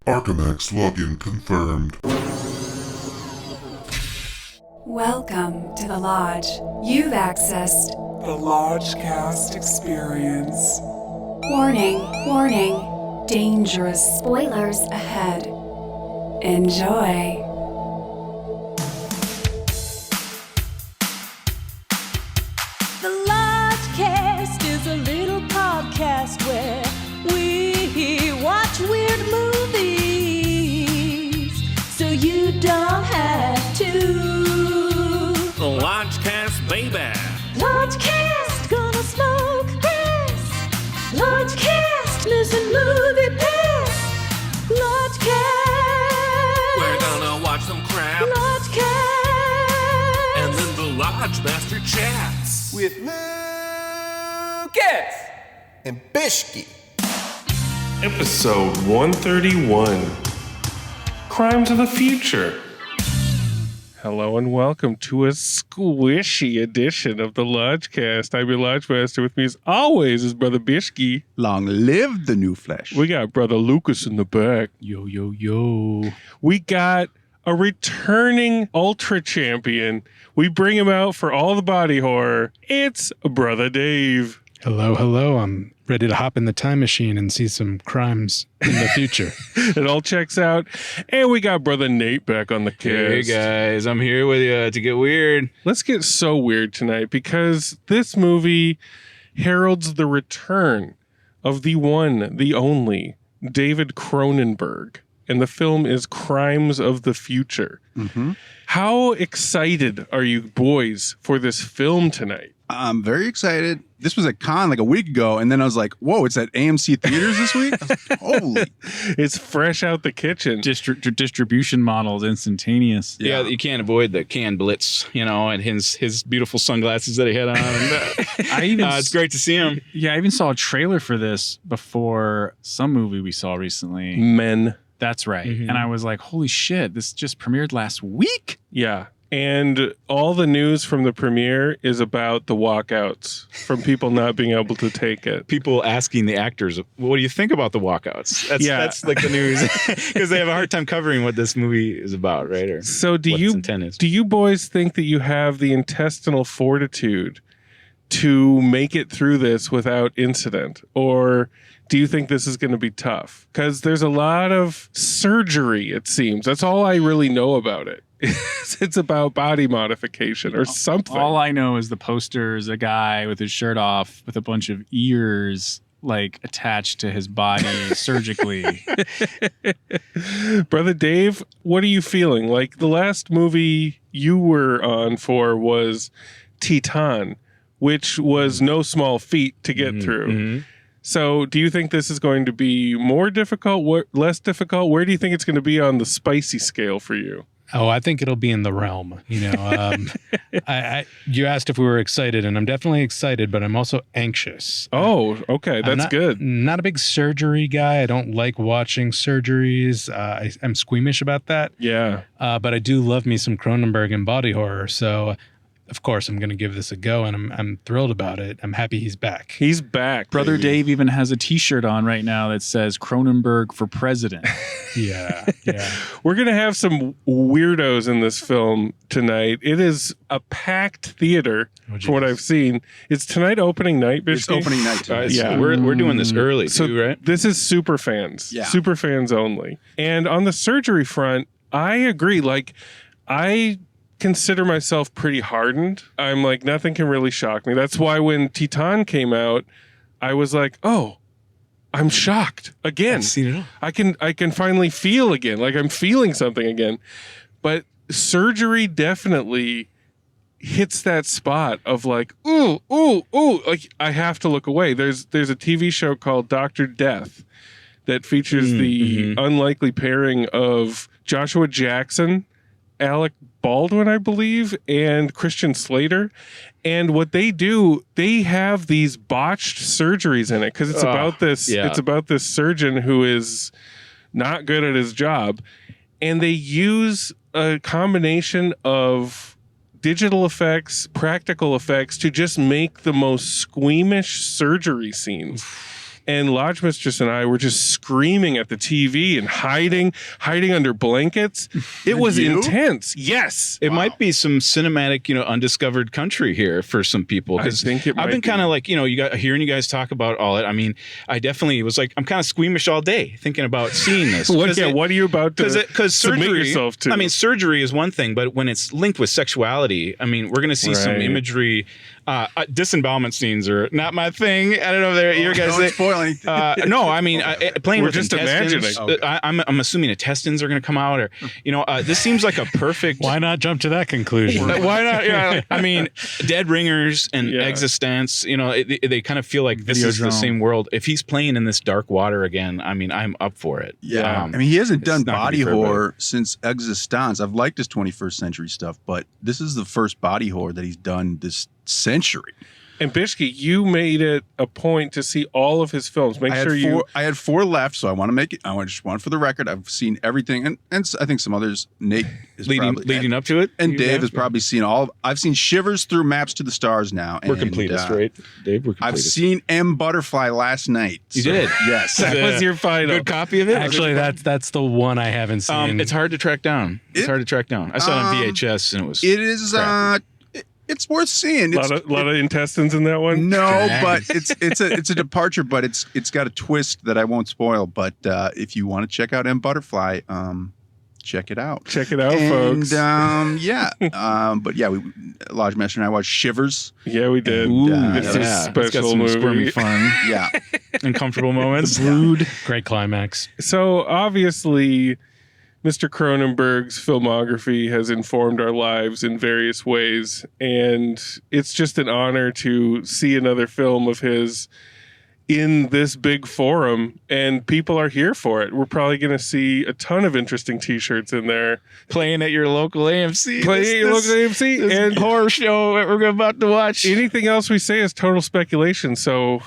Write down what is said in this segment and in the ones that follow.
Archimex login confirmed. Welcome to the Lodge. You've accessed the Lodgecast experience. Warning, warning, dangerous spoilers ahead. Enjoy. The Lodgecast is a little podcast where we watch weird movies, so you don't have to. The Lodgecast, baby. Lodgecast, gonna smoke grass. Lodgecast, missing movie pass. Lodgecast, We're gonna watch some crap. Lodgecast. And then the Lodge Master chats. With Lucas and Bishki. Episode 131, Crimes of the Future. Hello and welcome to a squishy edition of the Lodgecast. I'm your Lodge Master. With me as always is Brother Bishki. Long live the new flesh. We got Brother Lucas in the back. Yo, yo, yo. We got a returning Ultra Champion. We bring him out for all the body horror. It's Brother Dave. Hello, hello. I'm ready to hop in the time machine and see some crimes in the future. It all checks out. And we got Brother Nate back on the cast. Hey guys, I'm here with you to get weird. Let's get so weird tonight because this movie heralds the return of the one, the only, David Cronenberg. And the film is Crimes of the Future. Mm-hmm. How excited are you boys for this film tonight? I'm very excited. This was at Con like a week ago, and then I was like, whoa, it's at AMC Theaters this week? I was like, holy. It's fresh out the kitchen. Distribution models, instantaneous. Yeah, you can't avoid the can blitz, and his beautiful sunglasses that he had on. It's great to see him. Yeah, I even saw a trailer for this before some movie we saw recently. Men. That's right. Mm-hmm. And I was like, holy shit, this just premiered last week? Yeah. And all the news from the premiere is about the walkouts from people not being able to take it. People asking the actors, what do you think about the walkouts? That's like the news. Because they have a hard time covering what this movie is about, right? Or so do you boys think that you have the intestinal fortitude to make it through this without incident? Or do you think this is going to be tough? Because there's a lot of surgery, it seems. That's all I really know about it. It's about body modification or something. All I know is the poster is a guy with his shirt off with a bunch of ears like attached to his body surgically. Brother Dave, what are you feeling? Like the last movie you were on for was Titan, which was no small feat to get through. Mm-hmm. So do you think this is going to be more difficult, less difficult? Where do you think it's going to be on the spicy scale for you? Oh, I think it'll be in the realm. You asked if we were excited, and I'm definitely excited, but I'm also anxious. Oh, okay. That's good. Not a big surgery guy. I don't like watching surgeries. I'm squeamish about that. Yeah. But I do love me some Cronenberg and body horror. So, of course, I'm going to give this a go, and I'm thrilled about it. I'm happy he's back. He's back. Brother baby. Dave even has a T-shirt on right now that says Cronenberg for president. Yeah. We're going to have some weirdos in this film tonight. It is a packed theater from what I've seen. Is tonight opening night, Bishki? It's opening night, too. Yeah. We're doing this early, so too, right? This is super fans. Yeah. Super fans only. And on the surgery front, I agree. Like, I consider myself pretty hardened. I'm like, nothing can really shock me. That's why when Titan came out, I was like, oh, I'm shocked again. I've seen it all. I can finally feel again. Like I'm feeling something again. But surgery definitely hits that spot of like, ooh, like I have to look away. There's a TV show called Dr. Death that features the unlikely pairing of Joshua Jackson, Alec Baldwin, I believe, and Christian Slater. And what they do, they have these botched surgeries in it because it's about this. Yeah. It's about this surgeon who is not good at his job, and they use a combination of digital effects, practical effects to just make the most squeamish surgery scenes. And Lodge Mistress and I were just screaming at the TV and hiding under blankets. It was intense. Yes. It might be some cinematic, undiscovered country here for some people. I think it might I've been kind of like, hearing you guys talk about all it. I mean, I definitely was like, I'm kind of squeamish all day thinking about seeing this. What are you about to submit surgery, yourself to? I mean, surgery is one thing, but when it's linked with sexuality, I mean, we're going to see some imagery. Disembowelment scenes are not my thing. I don't know if your guys. Don't spoil anything. No, I mean, playing We're with just intestines. imagining. I'm assuming intestines are going to come out, or this seems like a perfect. Why not jump to that conclusion? Why not? Yeah, I mean, Dead Ringers and Existence. They kind of feel like this is the same world. If he's playing in this dark water again, I mean, I'm up for it. Yeah, I mean, he hasn't done body horror since Existence. I've liked his 21st century stuff, but this is the first body horror that he's done this century. And Bishke, you made it a point to see all of his films. I had 4 left, so I want to make it. I just want for the record. I've seen everything, and I think some others. Nate is leading up to it, and Dave has probably seen all. I've seen Shivers through Maps to the Stars now. We're completists, right, Dave? We're completists. I've seen M. Butterfly last night. You did, yes. That was your final good copy of it. Actually, that's the one I haven't seen. It's hard to track down. I saw it on VHS, and it was. It is. It's worth seeing. A lot of intestines in that one. No, but it's a departure, but it's got a twist that I won't spoil. But if you want to check out M. Butterfly, check it out. Check it out, folks. But yeah, Lodge Master and I watched Shivers. Yeah, we did. It's a special movie. Squirmy fun. Yeah, uncomfortable moments. Brood. Great climax. So obviously, Mr. Cronenberg's filmography has informed our lives in various ways, and it's just an honor to see another film of his in this big forum, and people are here for it. We're probably going to see a ton of interesting t-shirts in there. Playing at your local AMC. And horror show that we're about to watch. Anything else we say is total speculation, so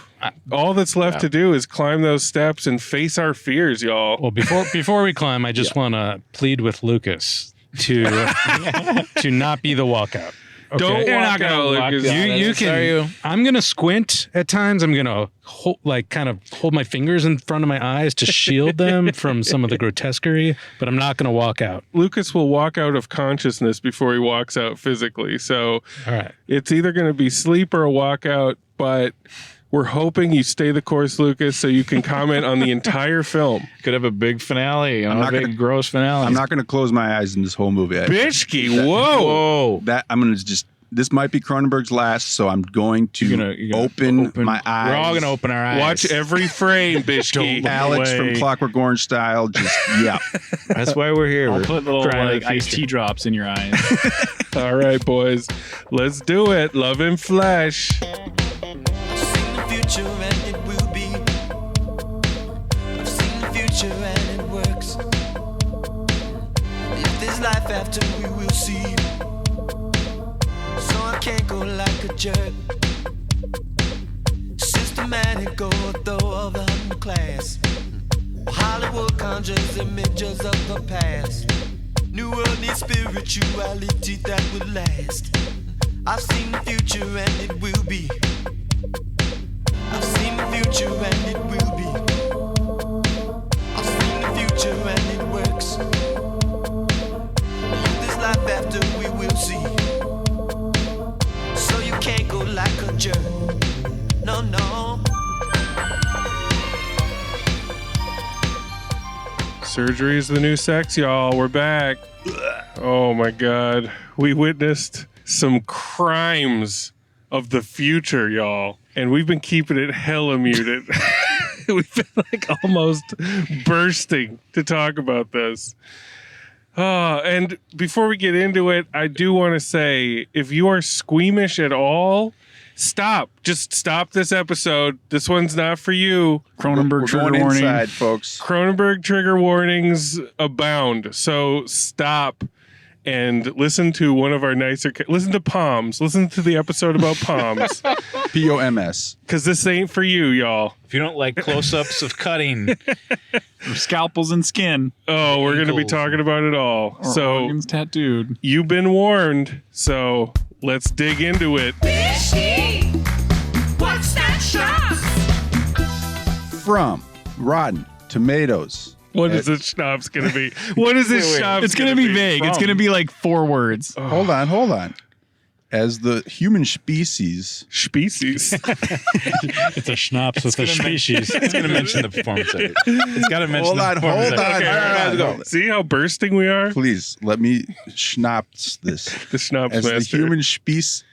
all that's left to do is climb those steps and face our fears, y'all. Well, before we climb, I just want to plead with Lucas to not be the walkout. Okay. Don't walk out, Lucas. You can. I'm gonna squint at times. I'm gonna hold my fingers in front of my eyes to shield them from some of the grotesquerie. But I'm not gonna walk out. Lucas will walk out of consciousness before he walks out physically. So all right, it's either gonna be sleep or a walkout. But we're hoping you stay the course, Lucas, so you can comment on the entire film. Could have a big finale, gross finale. I'm not going to close my eyes in this whole movie. Bishke, whoa. I'm going to just, this might be Cronenberg's last, so I'm going to you're gonna open my eyes. We're all going to open our eyes. Watch every frame, Bishke. Alex from Clockwork Orange style, That's why we're here. I'll put little iced tea drops in your eyes. All right, boys. Let's do it. Love and Flesh. Future and it will be. I've seen the future and it works. If there's life after, we will see. So I can't go like a jerk. Systematic ortho of the underclass. Hollywood conjures images of the past. New world needs spirituality that will last. I've seen the future and it will be. I've seen the future and it will be. I've seen the future and it works. If there's life after, we will see. So you can't go like a jerk. No, no. Surgery is the new sex, y'all. We're back. Oh my God. We witnessed some crimes of the future, y'all. And we've been keeping it hella muted. We've been almost bursting to talk about this. And before we get into it, I do want to say, if you are squeamish at all, stop. Just stop this episode. This one's not for you. Cronenberg trigger warning. Inside, folks. Cronenberg trigger warnings abound. So stop and listen to one of our nicer. Listen to Palms. Listen to the episode about Palms. POMS. Because this ain't for you, y'all. If you don't like close-ups of cutting, or scalpels and skin. Oh, we're going to be talking about it all. Or so organs tattooed. You've been warned. So let's dig into it. Bishke, what's that shot? from Rotten Tomatoes. What is this schnapps going to be? What is this schnapps? It's going to be vague. It's going to be like 4 words. Oh. Hold on. As the human species. It's a schnapps with a species. It's going to mention the performance of it. It's got to mention Hold on. All right. See how bursting we are? Please, let me schnapps this. The schnapps As master. the human species.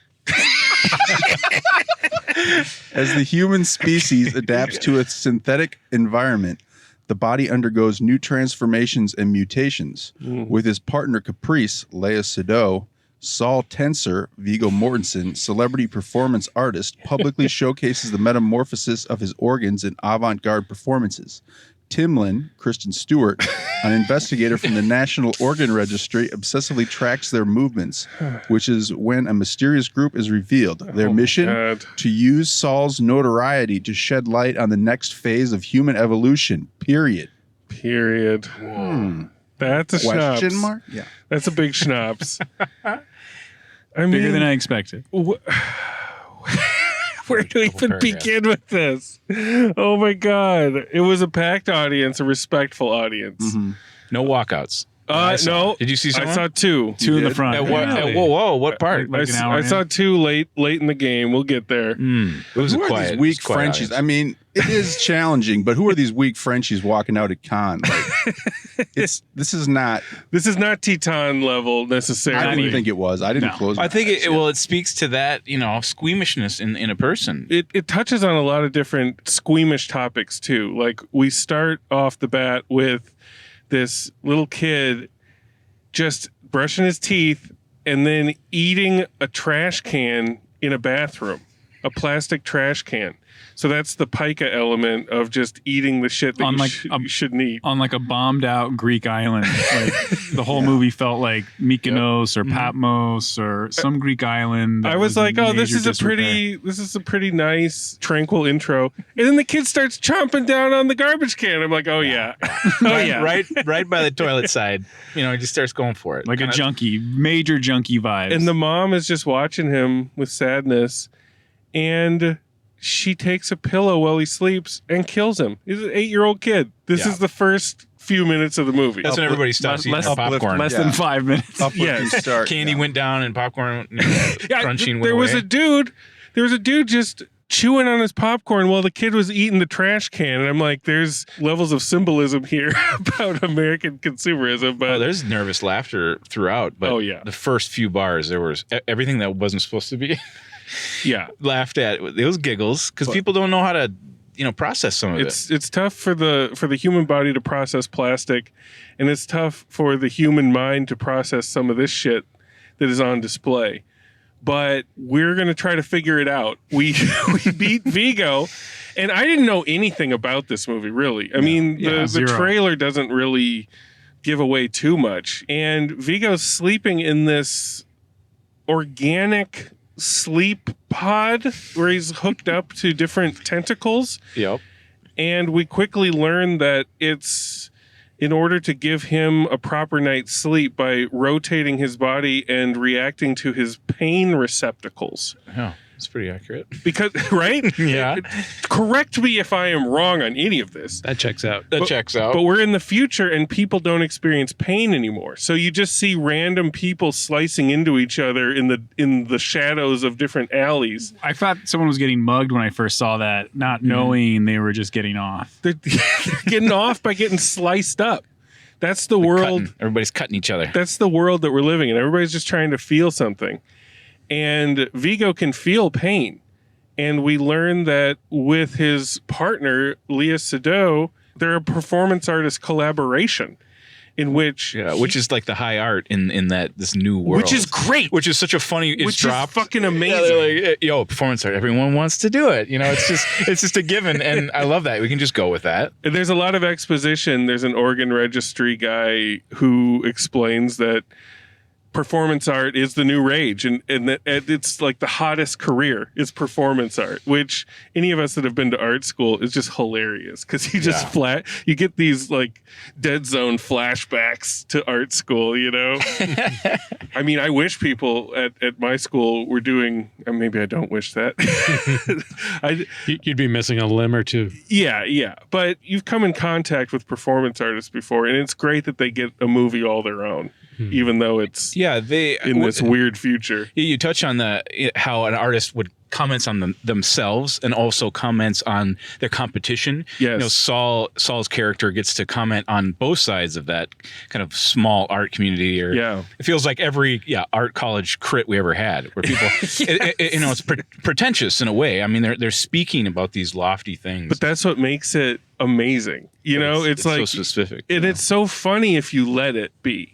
As the human species adapts to its synthetic environment, the body undergoes new transformations and mutations. With his partner Caprice, Lea Seydoux, Saul Tenser, Viggo Mortensen, celebrity performance artist, publicly showcases the metamorphosis of his organs in avant-garde performances. Timlin, Kristen Stewart, an investigator from the National Organ Registry, obsessively tracks their movements, which is when a mysterious group is revealed. Their mission, to use Saul's notoriety to shed light on the next phase of human evolution, period. That's a schnapps. Question mark? Yeah. That's a big schnapps. Bigger than I expected. Where do we even begin with this? Oh my God. It was a packed audience, a respectful audience. No walkouts. No. Did you see someone? I saw 2. 2 in the front. What part? Like an hour I in. saw 2 late in the game. We'll get there. It was Who a are quiet, these weak quiet Frenchies? audience. I mean, it is challenging, but who are these weak Frenchies walking out at con? Like, this is not Teton level necessarily. I didn't think it was. I didn't close. I think it speaks to that, squeamishness in a person. It touches on a lot of different squeamish topics too. Like we start off the bat with this little kid just brushing his teeth and then eating a trash can in a bathroom, a plastic trash can. So that's the pica element of just eating the shit that you shouldn't eat. On like a bombed out Greek island. Like the whole movie felt like Mykonos or Patmos or some Greek island. I was like, oh, this is a pretty nice, tranquil intro. And then the kid starts chomping down on the garbage can. I'm like, oh yeah. right by the toilet side. He just starts going for it. Like a junkie, major junkie vibes. And the mom is just watching him with sadness. And she takes a pillow while he sleeps and kills him. He's an 8-year-old kid. This is the first few minutes of the movie. That's when everybody stops eating popcorn. Less than 5 minutes. Candy went down and popcorn crunching went There was away. a dude just chewing on his popcorn while the kid was eating the trash can. And I'm like, there's levels of symbolism here about American consumerism. But there's nervous laughter throughout. But the first few bars, there was everything that wasn't supposed to be. Laughed at. It was giggles because people don't know how to process some of it. It's tough for the human body to process plastic, and it's tough for the human mind to process some of this shit that is on display. But we're gonna try to figure it out. We beat Viggo, and I didn't know anything about this movie really. I mean, the trailer doesn't really give away too much, and Viggo's sleeping in this organic sleep pod where he's hooked up to different tentacles. Yep. And we quickly learn that it's in order to give him a proper night's sleep by rotating his body and reacting to his pain receptacles. Yeah, it's pretty accurate. Because, right? Yeah. Correct me if I am wrong on any of this. That checks out. But we're in the future and people don't experience pain anymore. So you just see random people slicing into each other in the shadows of different alleys. I thought someone was getting mugged when I first saw that, not knowing they were just getting off. They're getting off by getting sliced up. That's the world. Everybody's cutting each other. That's the world that we're living in. Everybody's just trying to feel something. And Viggo can feel pain. And we learn that with his partner, Lea Seydoux, they're a performance artist collaboration in which... which is like the high art in this new world. Which is great. Which is such a funny... It's which dropped. Is fucking amazing. Yeah, they're like, performance art. Everyone wants to do it. It's just a given. And I love that. We can just go with that. And there's a lot of exposition. There's an organ registry guy who explains that performance art is the new rage, and it's like the hottest career is performance art, which any of us that have been to art school is just hilarious because you get these like Dead Zone flashbacks to art school, you know. I mean, I wish people at my school were doing, maybe I don't wish that. You'd be missing a limb or two. Yeah, but you've come in contact with performance artists before, and it's great that they get a movie all their own. Even though it's in this weird future. You touch on how an artist would comments on themselves and also comments on their competition. Yes. Saul's character gets to comment on both sides of that kind of small art community. It feels like every art college crit we ever had, where people, it's pretentious in a way. I mean, they're speaking about these lofty things. But that's what makes it amazing. It's like so specific. And it's so funny if you let it be.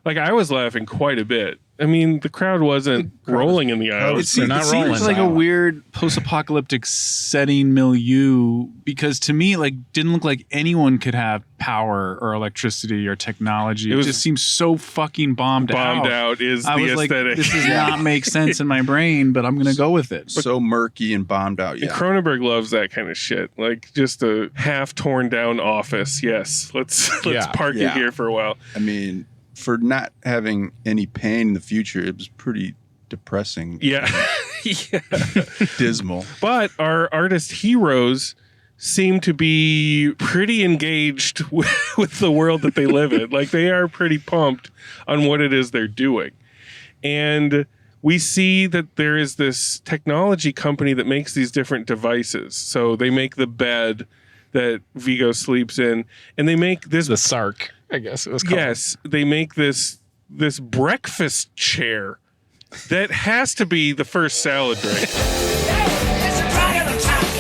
Like I was laughing quite a bit. I mean, the crowd wasn't rolling in the aisles. It seems like a weird post-apocalyptic setting milieu because to me, didn't look like anyone could have power or electricity or technology. It just seems so fucking bombed out. Bombed out is the aesthetic. Like, this does not make sense in my brain, but I'm going to go with it. So murky and bombed out. Yeah. Cronenberg loves that kind of shit. Like just a half torn down office. Yes, let's park it here for a while. I mean, for not having any pain in the future, it was pretty depressing. Yeah. Dismal. But our artist heroes seem to be pretty engaged with the world that they live in. Like they are pretty pumped on what it is they're doing. And we see that there is this technology company that makes these different devices. So they make the bed that Viggo sleeps in, and they make this... The Sark, I guess it was called. Yes, they make this breakfast chair that has to be the first salad drink.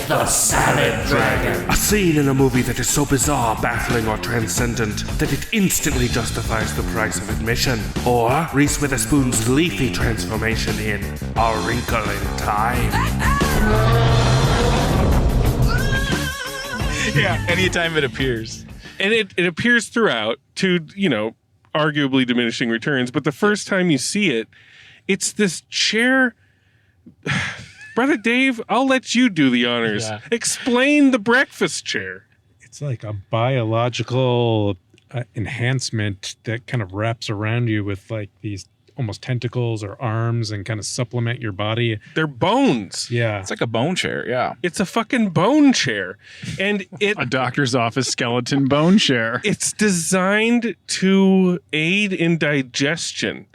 The Salad Dragon. A scene in a movie that is so bizarre, baffling, or transcendent that it instantly justifies the price of admission. Or Reese Witherspoon's leafy transformation in A Wrinkle in Time. Yeah, anytime it appears. And it appears throughout to, arguably diminishing returns. But the first time you see it, it's this chair. Brother Dave, I'll let you do the honors. Yeah. Explain the breakfast chair. It's like a biological enhancement that kind of wraps around you with like these almost tentacles or arms and kind of supplement your body. They're bones. Yeah. It's like a bone chair. Yeah. It's a fucking bone chair. And a doctor's office skeleton bone chair. It's designed to aid in digestion.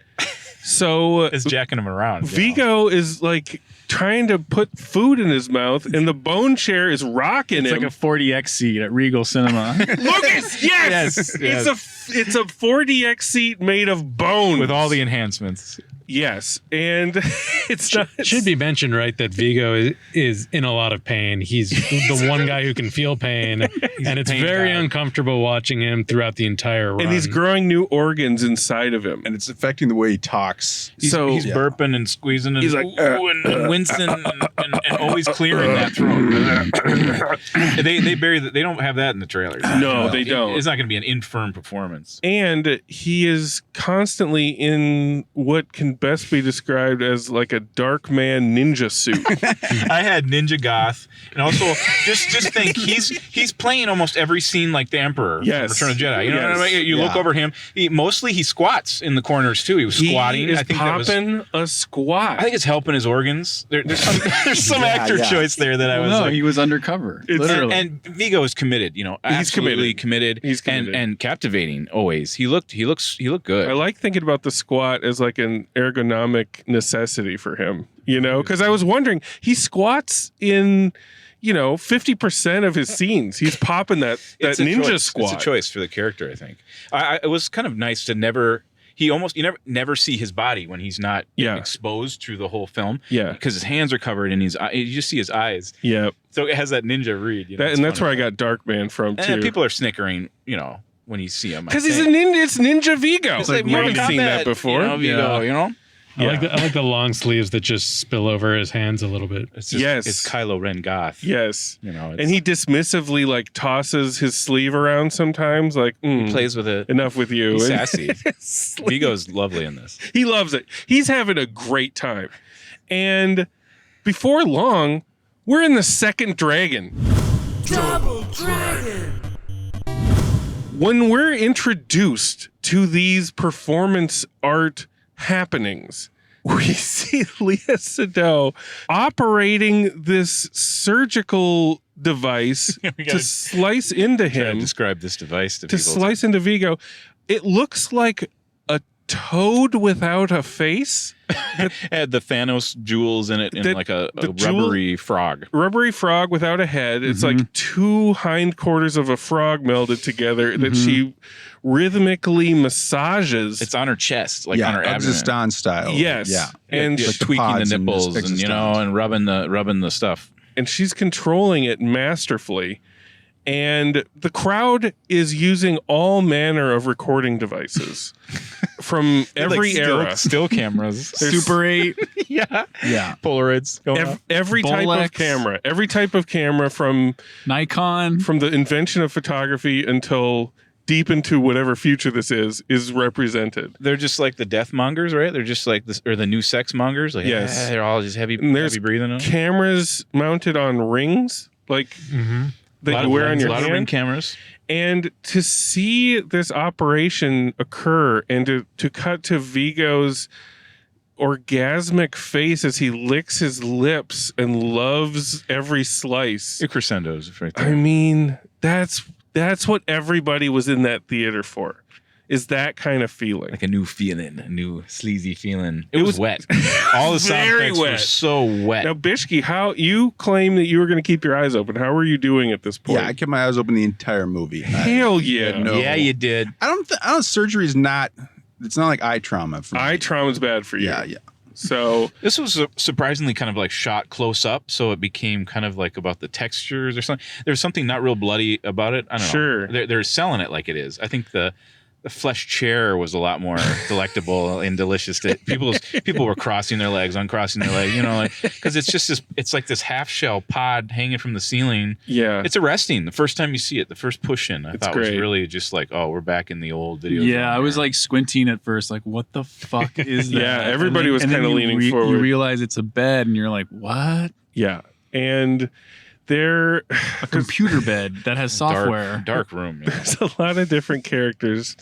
So it's jacking him around. Viggo is like trying to put food in his mouth, and the bone chair is rocking him. It's like a 4DX seat at Regal Cinema. Lucas, yes! It's a 4DX seat made of bone with all the enhancements. Yes, and it's not. Should be mentioned, right, that Viggo is in a lot of pain. He's the one guy who can feel pain, and it's very uncomfortable watching him throughout the entire run. And he's growing new organs inside of him, and it's affecting the way he talks. He's burping and squeezing, and he's like and wincing, and always clearing that throat. They don't have that in the trailers. No, they don't. It's not going to be an infirm performance. And he is constantly in what can best be described as like a dark man ninja suit. I had ninja goth, and also just think he's playing almost every scene like the Emperor from Return of the Jedi. You know what I mean? You look over him. He squats in the corners too. He was squatting. I think popping a squat. I think it's helping his organs. There's some actor choice there that I was. No, he was undercover. Literally. And Viggo is committed. Absolutely committed. He's committed and captivating always. He looked good. I like thinking about the squat as like an ergonomic necessity for him, because I was wondering, he squats in 50% of his scenes. He's popping that ninja squat. It's a choice for the character, I think. It was kind of nice to you never see his body when he's not exposed through the whole film. Yeah, because his hands are covered and you just see his eyes. Yeah, so it has that ninja read. That's where I got Darkman from too. And people are snickering, when you see him because he's a ninja. It's Ninja Viggo. It's like, you haven't seen that before. Viggo, I like the long sleeves that just spill over his hands a little bit. It's just, it's Kylo Ren goth. Yes. You know, and he dismissively like tosses his sleeve around sometimes. Like he plays with it. Enough with you. He's sassy. Viggo's lovely in this. He loves it. He's having a great time. And before long, we're in the second dragon. Double Dragon. When we're introduced to these performance art happenings, we see Lea Seydoux operating this surgical device to slice into him. Describe this device to people. Slice into Viggo. It looks like a toad without a face. Had the Thanos jewels in it in like a rubbery frog. Rubbery frog without a head. It's like two hindquarters of a frog melded together that she rhythmically massages. It's on her chest, like on her abdomen. Existon style. Yes. Yeah. And like tweaking the nipples and and rubbing the stuff. And she's controlling it masterfully. And the crowd is using all manner of recording devices from every era. Still cameras. Super 8. Yeah. Polaroids. Every type of camera. Every type of camera from Nikon. From the invention of photography until deep into whatever future this is represented. They're just like the death mongers, right? They're just like this, or the new sex mongers. Like, yes. They're all just heavy breathing. Cameras mounted on rings. Like... that you wear on your hand. A lot of ring cameras. And to see this operation occur and to cut to Viggo's orgasmic face as he licks his lips and loves every slice. Your crescendos right there. I mean, that's what everybody was in that theater for. Is that kind of feeling. Like a new feeling, a new sleazy feeling. It was wet. All the sound effects were so wet. Now, Bishki, how you claim that you were going to keep your eyes open. How were you doing at this point? Yeah, I kept my eyes open the entire movie. Hell yeah. Yeah, you did. I don't surgery is not, it's not like eye trauma. For eye trauma is bad for you. Yeah. So this was surprisingly kind of like shot close up, so it became kind of like about the textures or something. There's something not real bloody about it. I don't know. They're selling it like it is. I think the flesh chair was a lot more delectable and delicious. People were crossing their legs, uncrossing their legs, like because it's just it's like this half shell pod hanging from the ceiling. Yeah, it's arresting. The first time you see it, the first push in, I thought was really just like, oh, we're back in the old video. Yeah, I was like squinting at first, like, what the fuck is that? Yeah, everybody was kind of leaning forward. You realize it's a bed, and you're like, what? Yeah, and a computer bed that has software. Dark room. Yeah. There's a lot of different characters.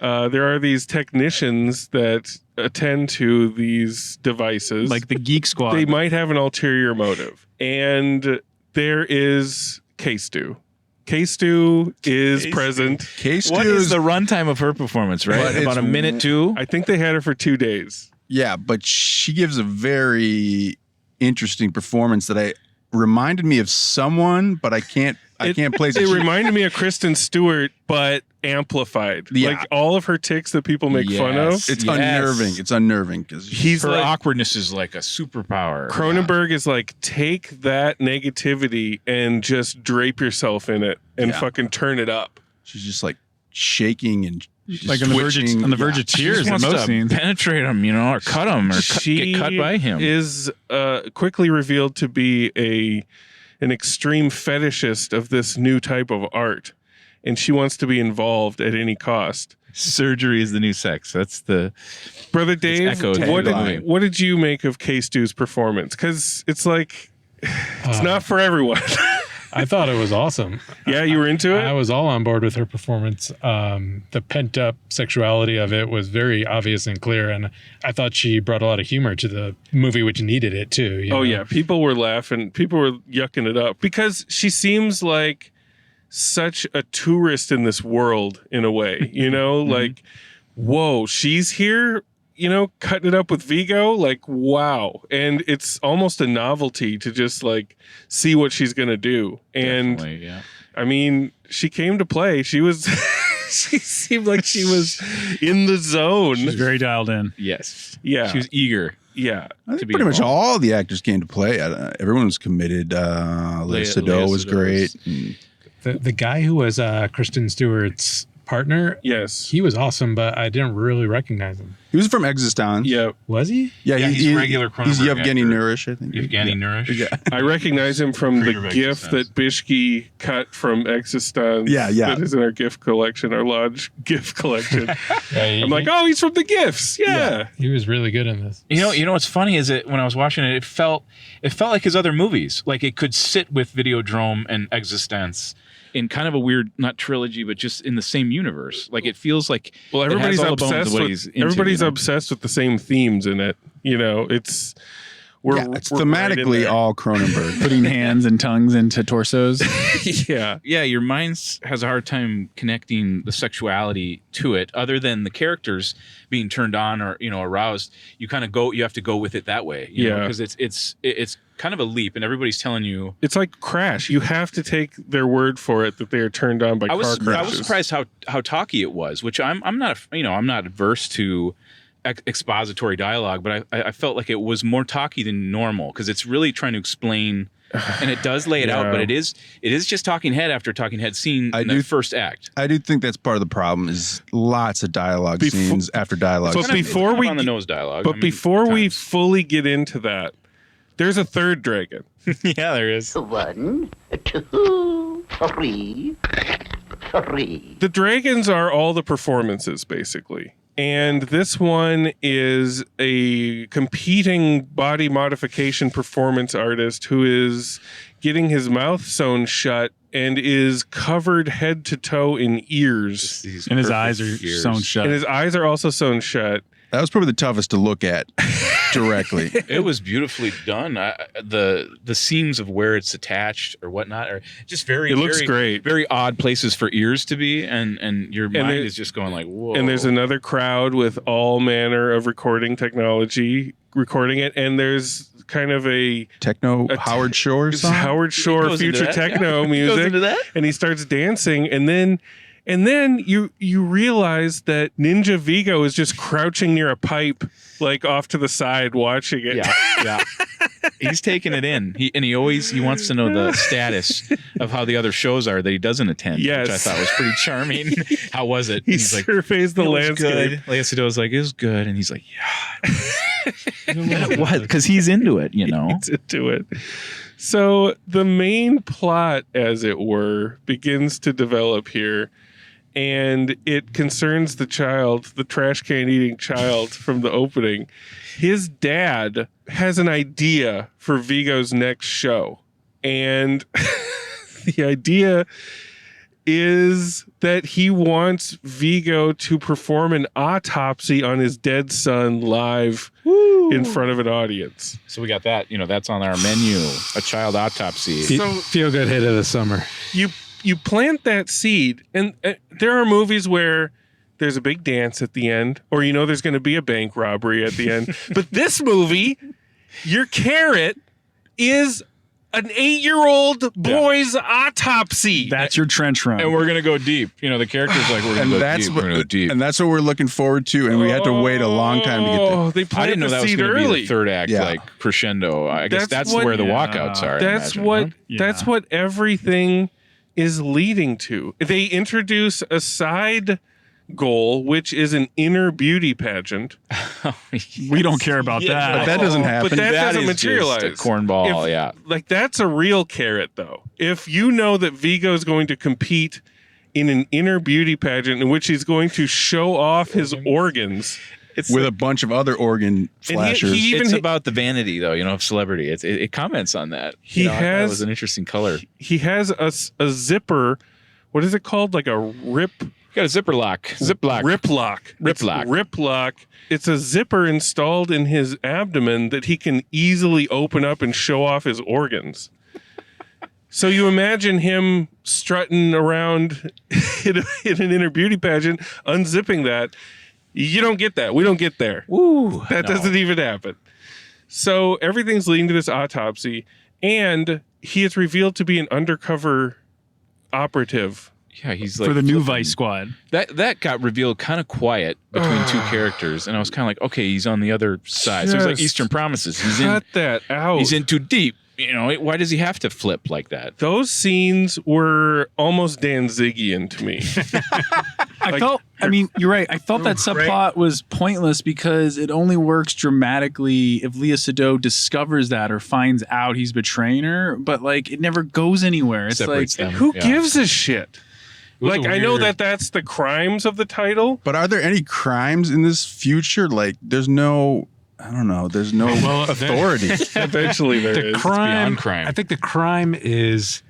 There are these technicians that attend to these devices. Like the Geek Squad. They might have an ulterior motive. And there is K-Stew. K-Stew is present. K-Stew what is the runtime of her performance, right? About a minute, 2? I think they had her for 2 days. Yeah, but she gives a very interesting performance that reminded me of someone, but I can't place it. It reminded me of Kristen Stewart, but amplified. Yeah. Like all of her tics that people make fun of. It's unnerving. It's unnerving because her awkwardness is like a superpower. Cronenberg is like, take that negativity and just drape yourself in it and fucking turn it up. She's just like shaking and like on the verge of tears in most scenes. Penetrate him, or cut him, or get cut by him. Is quickly revealed to be an extreme fetishist of this new type of art, and she wants to be involved at any cost. Surgery is the new sex. That's the Brother Dave. What did you make of K-Stew's performance? Because it's like it's not for everyone. I thought it was awesome. Yeah, you were into it? I was all on board with her performance. The pent-up sexuality of it was very obvious and clear, and I thought she brought a lot of humor to the movie, which needed it too. Yeah, people were laughing. People were yucking it up because she seems like such a tourist in this world in a way, like, whoa, she's here? Cutting it up with Viggo, like, wow. And it's almost a novelty to just like see what she's going to do. And I mean, she came to play. She was, she seemed like she was in the zone. She's very dialed in. Yes. Yeah. She was eager. Yeah. I think pretty much all the actors came to play. Everyone was committed. Lea Seydoux was great. The guy who was Kristen Stewart's partner. Yes. He was awesome, but I didn't really recognize him. He was from Existence. Yeah. Was he? Yeah, he's regular Cronenberg He's Yevgeny actor. Nourish, I think. Yevgeny Nourish. Yeah. I recognize him from the Creator of GIF Existence. that Bishke cut from Existence. Yeah, yeah. That is in our GIF collection, our Lodge GIF collection. I'm like, oh, he's from the GIFs. Yeah. He was really good in this. You know what's funny is that when I was watching it, it felt like his other movies. Like it could sit with Videodrome and Existence in kind of a weird, not trilogy, but just in the same universe. Like it feels like Everybody's it has all the bones obsessed of what with he's into, everybody's you know? obsessed with the same themes in it. It's we're thematically right in all Cronenberg. Putting hands and tongues into torsos. yeah. Your mind has a hard time connecting the sexuality to it, other than the characters being turned on or aroused. You kind of you have to go with it that way, because it's kind of a leap, and everybody's telling you it's like Crash. You have to take their word for it that they are turned on by car crashes. I was surprised how talky it was, which I'm not I'm not averse to expository dialogue, but I felt like it was more talky than normal because it's really trying to explain, and it does lay it out, but it is just talking head after talking head scene in the first act. I do think that's part of the problem is lots of dialogue scenes after dialogue. But before we on the nose dialogue, but before we fully get into that, there's a third dragon. Yeah, there is. 1, 2, 3. The dragons are all the performances, basically. And this one is a competing body modification performance artist who is getting his mouth sewn shut and is covered head to toe in ears. And his eyes are sewn shut. And his eyes are also sewn shut. That was probably the toughest to look at directly. It was beautifully done. The seams of where it's attached or whatnot are just very. It looks great. Very odd places for ears to be, and your mind is just going like, whoa. And there's another crowd with all manner of recording technology recording it, and there's kind of a Howard Shore song. Howard Shore future techno music, and he starts dancing, and then you realize that Ninja Viggo is just crouching near a pipe, like off to the side, watching it. Yeah. He's taking it in. He wants to know the status of how the other shows are that he doesn't attend. Yes. Which I thought was pretty charming. How was it? He surveys the landscape. Lea Seydoux was like, it was good, and he's like, yeah. What? Because he's into it, He's into it. So the main plot, as it were, begins to develop here. And it concerns the trash can eating child from the opening. His dad has an idea for Viggo's next show. And the idea is that he wants Viggo to perform an autopsy on his dead son live in front of an audience. So we got that. That's on our menu. A child autopsy. Feel good hit of the summer. You plant that seed, and there are movies where there's a big dance at the end, or there's going to be a bank robbery at the end. But this movie, your carrot is an 8-year-old boy's autopsy. That's your trench run. And we're going to go deep. The character's like, we're going to go deep. And that's what we're looking forward to, and we had to wait a long time to get there. They planted I didn't know that was going to be the third act, like crescendo. I guess that's where the walkouts are. That's what everything is leading to. They introduce a side goal, which is an inner beauty pageant. We don't care about that. But that doesn't happen. But that doesn't materialize. Just a cornball, Like, that's a real carrot, though. If you know that Viggo is going to compete in an inner beauty pageant in which he's going to show off his organs... with a bunch of other organ flashers. It's about the vanity, though, of celebrity. It comments on that. That was an interesting color. He has a zipper. What is it called? Like a rip. You got a zipper lock. Zip lock. Rip lock. Rip lock. It's a zipper installed in his abdomen that he can easily open up and show off his organs. So you imagine him strutting around in an inner beauty pageant, unzipping that. You don't get that. We don't get there. That doesn't even happen. So everything's leading to this autopsy, and he is revealed to be an undercover operative. Yeah, he's like for the new Vice Squad. That got revealed kind of quiet between two characters, and I was kind of like, okay, he's on the other side. So it's like Eastern Promises. Cut that out. He's in too deep. Why does he have to flip like that? Those scenes were almost Danzigian to me. I mean, you're right. I felt that subplot was pointless because it only works dramatically if Lea Seydoux discovers that or finds out he's betraying her. But like, it never goes anywhere. It's like, who gives a shit? Like, I know that's the crimes of the title, but are there any crimes in this future? Like, there's no. I don't know. There's no authority. Eventually, there is. Beyond crime. I think the crime is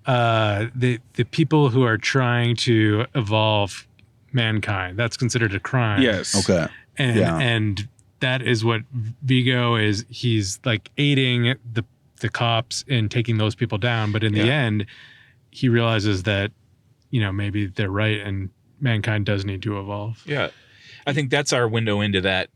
the people who are trying to evolve mankind. That's considered a crime. Yes. Okay. And that is what Viggo is. He's like aiding the cops in taking those people down. But in the end, he realizes that, maybe they're right and mankind does need to evolve. Yeah. I think that's our window into that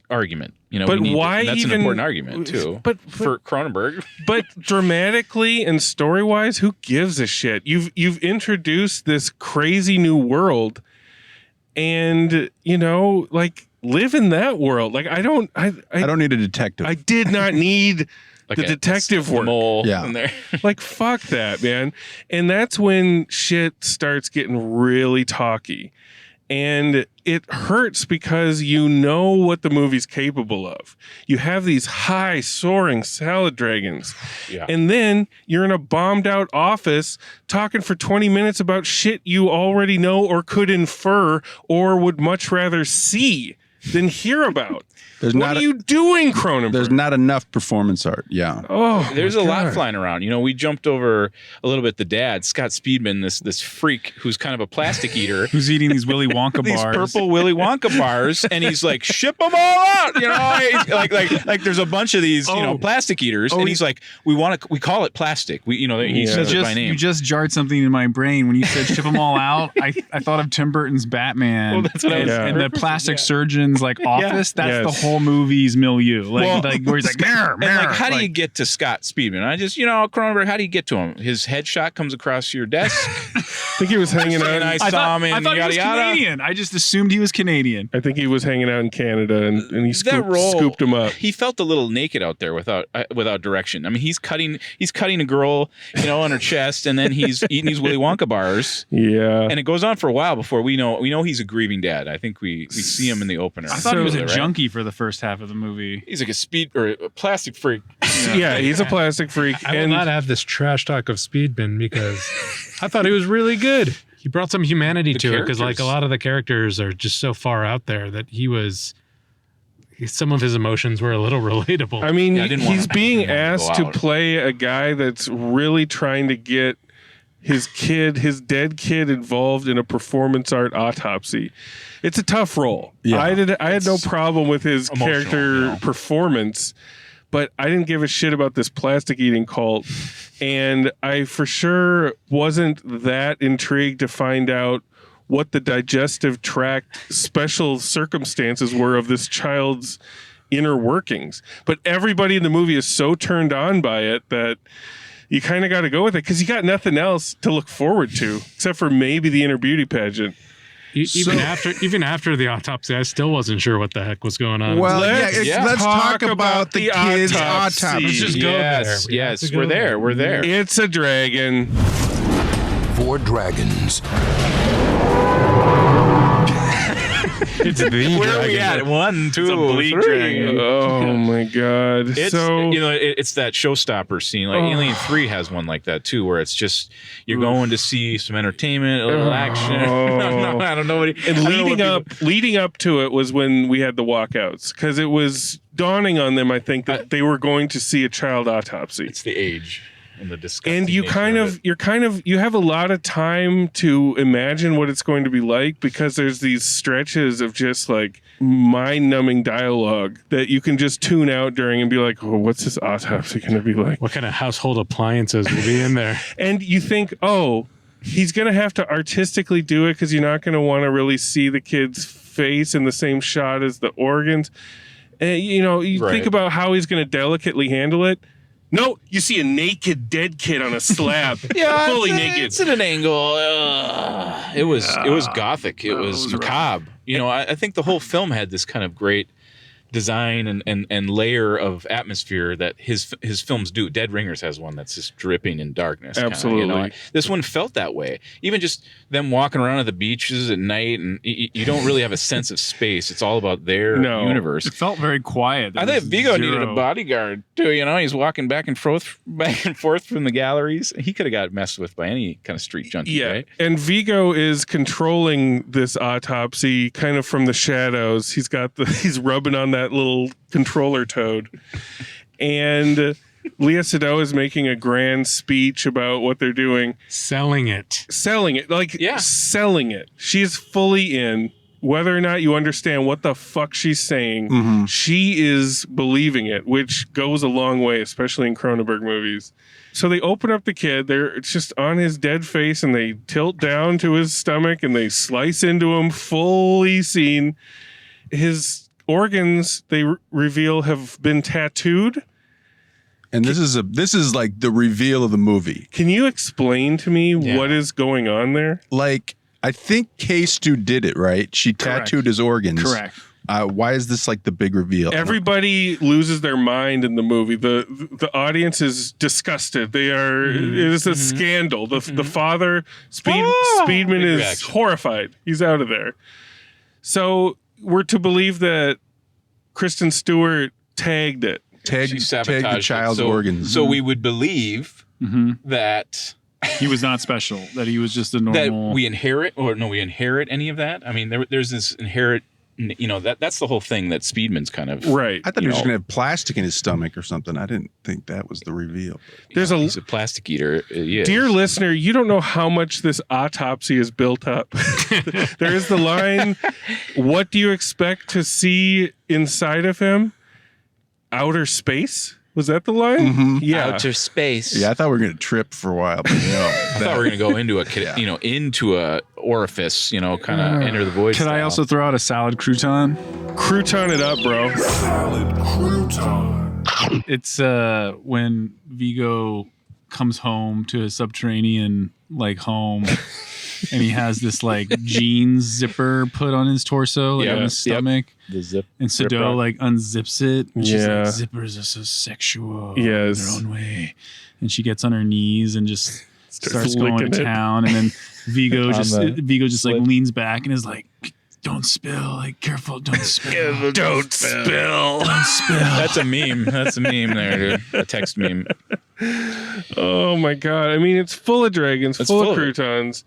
argument. But why that's even, an important argument too. But for Cronenberg. But dramatically and story wise, who gives a shit? You've introduced this crazy new world, and live in that world. Like I don't need a detective. I did not need like the detective work. Mole in there. Like fuck that, man. And that's when shit starts getting really talky. And it hurts because you know what the movie's capable of. You have these high soaring salad dragons. Yeah. And then you're in a bombed out office talking for 20 minutes about shit you already know or could infer or would much rather see than hear about. What are you doing, Cronenberg? There's not enough performance art. Yeah. Oh, there's a lot flying around. We jumped over a little bit. The dad, Scott Speedman, this freak who's kind of a plastic eater, who's eating these Willy Wonka these bars, purple Willy Wonka bars, and he's like, ship them all out. Like there's a bunch of these, plastic eaters, and he's like, we call it plastic. He says it by name. You just jarred something in my brain when you said ship them all out. I thought of Tim Burton's Batman. Well, that's what and the plastic surgeon's office. That's the whole movie's milieu. Where he's like, how do you get to Scott Speedman? Cronenberg, how do you get to him? His headshot comes across your desk. I think he was hanging out. I thought he was Canadian. I just assumed he was Canadian. I think he was hanging out in Canada, and he scooped him up. He felt a little naked out there without direction. I mean, he's cutting a girl, on her chest, and then he's eating these Willy Wonka bars. Yeah, and it goes on for a while before we know he's a grieving dad. I think we see him in the opener. I thought he was a junkie for the first half of the movie. He's like a plastic freak. Yeah, he's a plastic freak. I will not have this trash talk of Speedman because I thought he was really good. He brought some humanity to it because a lot of the characters are just so far out there that some of his emotions were a little relatable. I mean, he's being asked to play a guy that's really trying to get his dead kid involved in a performance art autopsy. It's a tough role. Yeah. I had no problem with his character performance, but I didn't give a shit about this plastic eating cult. And I for sure wasn't that intrigued to find out what the digestive tract special circumstances were of this child's inner workings. But everybody in the movie is so turned on by it that you kind of got to go with it because you got nothing else to look forward to except for maybe the inner beauty pageant. Even after the autopsy, I still wasn't sure what the heck was going on. Well, let's talk about the kid's autopsy. Let's just go there. Yes, we're there. We're there. It's a dragon. 4 dragons. It's the Where dragon. are we at? 1, 2, it's a bleak 3. dragon. Oh my god! It's it's that showstopper scene. Like Alien 3 has one like that too, where it's just you're going to see some entertainment, a little action. I don't know. Leading up to it was when we had the walkouts because it was dawning on them. I think that they were going to see a child autopsy. It's the age. And the disgusting and you have a lot of time to imagine what it's going to be like because there's these stretches of just like mind-numbing dialogue that you can just tune out during and be like, oh, what's this autopsy going to be like? What kind of household appliances will be in there? And you think, oh, he's going to have to artistically do it because you're not going to want to really see the kid's face in the same shot as the organs. And, think about how he's going to delicately handle it. No, you see a naked dead kid on a slab, fully naked. It's at an angle. It was gothic. It was macabre. I think the whole film had this kind of great design and layer of atmosphere that his films do. Dead Ringers has one that's just dripping in darkness. Absolutely. Kinda, you know? This one felt that way. Even just them walking around at the beaches at night, and you don't really have a sense of space. It's all about their universe. It felt very quiet. I think Viggo needed a bodyguard too. You know, he's walking back and forth from the galleries. He could have got messed with by any kind of street junkie, right? And Viggo is controlling this autopsy kind of from the shadows. He's rubbing on that little controller toad. And Lea Seydoux is making a grand speech about what they're doing. Selling it. Selling it. She's fully in. Whether or not you understand what the fuck she's saying, she is believing it, which goes a long way, especially in Cronenberg movies. So they open up the kid. It's just on his dead face, and they tilt down to his stomach, and they slice into him, fully seen. His organs, they reveal, have been tattooed. And this is like the reveal of the movie. Can you explain to me what is going on there? Like, I think K-Stu did it, right? She tattooed his organs. Correct. Why is this like the big reveal? Everybody loses their mind in the movie. The audience is disgusted. They are. It is a scandal. The father, Speedman, is horrified. He's out of there. So we're to believe that Kristen Stewart tagged it. Tagged the child's organs. So we would believe that he was not special. That he was just a normal. That we inherit any of that. I mean, there's this inherent. You know, that's the whole thing that Speedman's kind of right. I thought he was going to have plastic in his stomach or something. I didn't think that was the reveal. He's a plastic eater. Dear listener, you don't know how much this autopsy is built up. There is the line, what do you expect to see inside of him? Outer space? Was that the line? Yeah. Outer space. Yeah, I thought we were going to trip for a while, but no. I thought we were going to go into a orifice, kind of enter the void. Can I also throw out a salad crouton? Crouton it up, bro. Salad crouton. It's when Viggo comes home to his subterranean home, and he has this jeans zipper put on his torso, on his stomach. The zip. And Seydoux unzips it. And she's Yeah. like, zippers are so sexual Yes. in their own way. And she gets on her knees and just starts licking going to it. town. And then Viggo just slit. leans back and is like, don't spill, careful, don't spill. Don't spill. Don't spill. That's a meme. That's a meme there, dude. A text meme. Oh my god. I mean, it's full of dragons, It's full full of of it. croutons.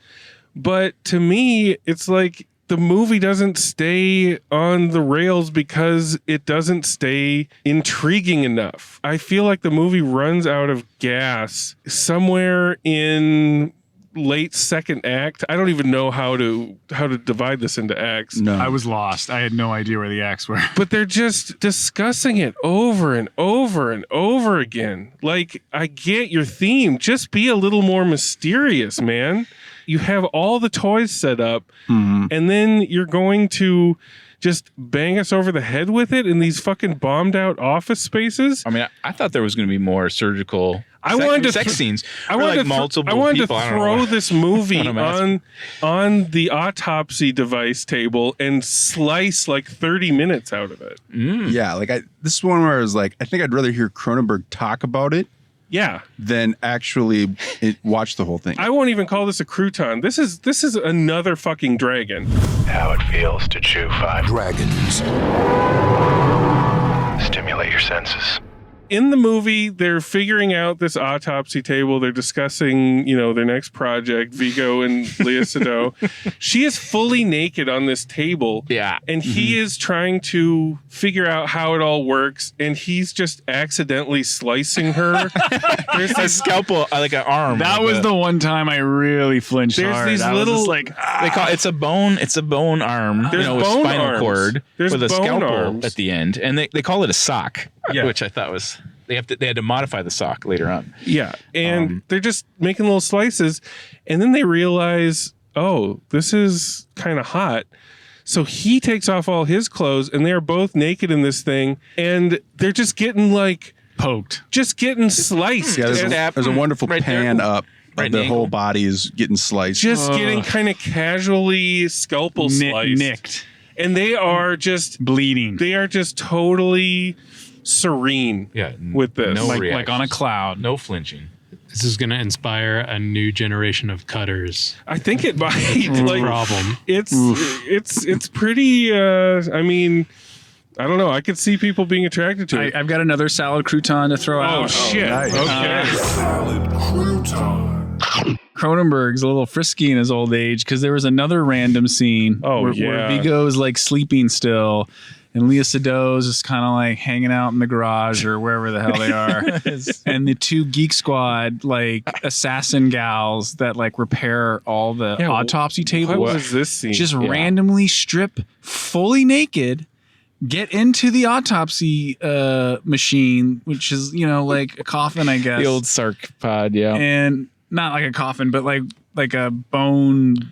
But to me, it's like the movie doesn't stay on the rails because it doesn't stay intriguing enough. I feel like the movie runs out of gas somewhere in late second act. I don't even know how to divide this into acts. No. I was lost. I had no idea where the acts were. But they're just discussing it over and over and over again. Like, I get your theme. Just be a little more mysterious, man. You have all the toys set up, and then you're going to just bang us over the head with it in these fucking bombed out office spaces. I mean, I thought there was going to be more surgical sex scenes. I wanted to throw this movie on the autopsy device table and slice 30 minutes out of it. Yeah, this is one where I was like, I think I'd rather hear Cronenberg talk about it. Yeah. Than actually watch the whole thing. I won't even call this a crouton. This is another fucking dragon. How it feels to chew 5 dragons. Stimulate your senses. In the movie, they're figuring out this autopsy table. They're discussing, their next project, Viggo and Lea Seydoux. She is fully naked on this table. Yeah. And he is trying to figure out how it all works. And he's just accidentally slicing her. There's a scalpel, like an arm. That was the one time I really flinched There's hard. these I little- was just They call it's a bone arm. There's with bone spinal arms. cord There's with a bone scalpel arms. at the end, and they call it a sock, Yeah. which I thought was they had to modify the sock later on. Yeah. And they're just making little slices. And then they realize, oh, this is kind of hot. So he takes off all his clothes and they're both naked in this thing. And they're just getting poked. Just getting sliced. Yeah, there's a wonderful Right there. pan up. Right Of the in the whole ankle. body is getting sliced. Just getting kind of casually scalpel sliced. Nicked. And they are just bleeding. They are just totally serene with this. No like on a cloud. No flinching. This is going to inspire a new generation of cutters. I think it might. Like, problem. It's pretty. I mean, I don't know. I could see people being attracted to it. I've got another salad crouton to throw out. Oh shit! nice. Okay. Salad crouton. Cronenberg's a little frisky in his old age because there was another random scene where Viggo's like sleeping still. And Lea Seydoux is kind of like hanging out in the garage or wherever the hell they are. And the two Geek Squad, like assassin gals that like repair all the autopsy tables. What was this scene? Just randomly strip fully naked, get into the autopsy machine, which is, like a coffin, I guess. The old Sark pod, yeah. And not like a coffin, but like a bone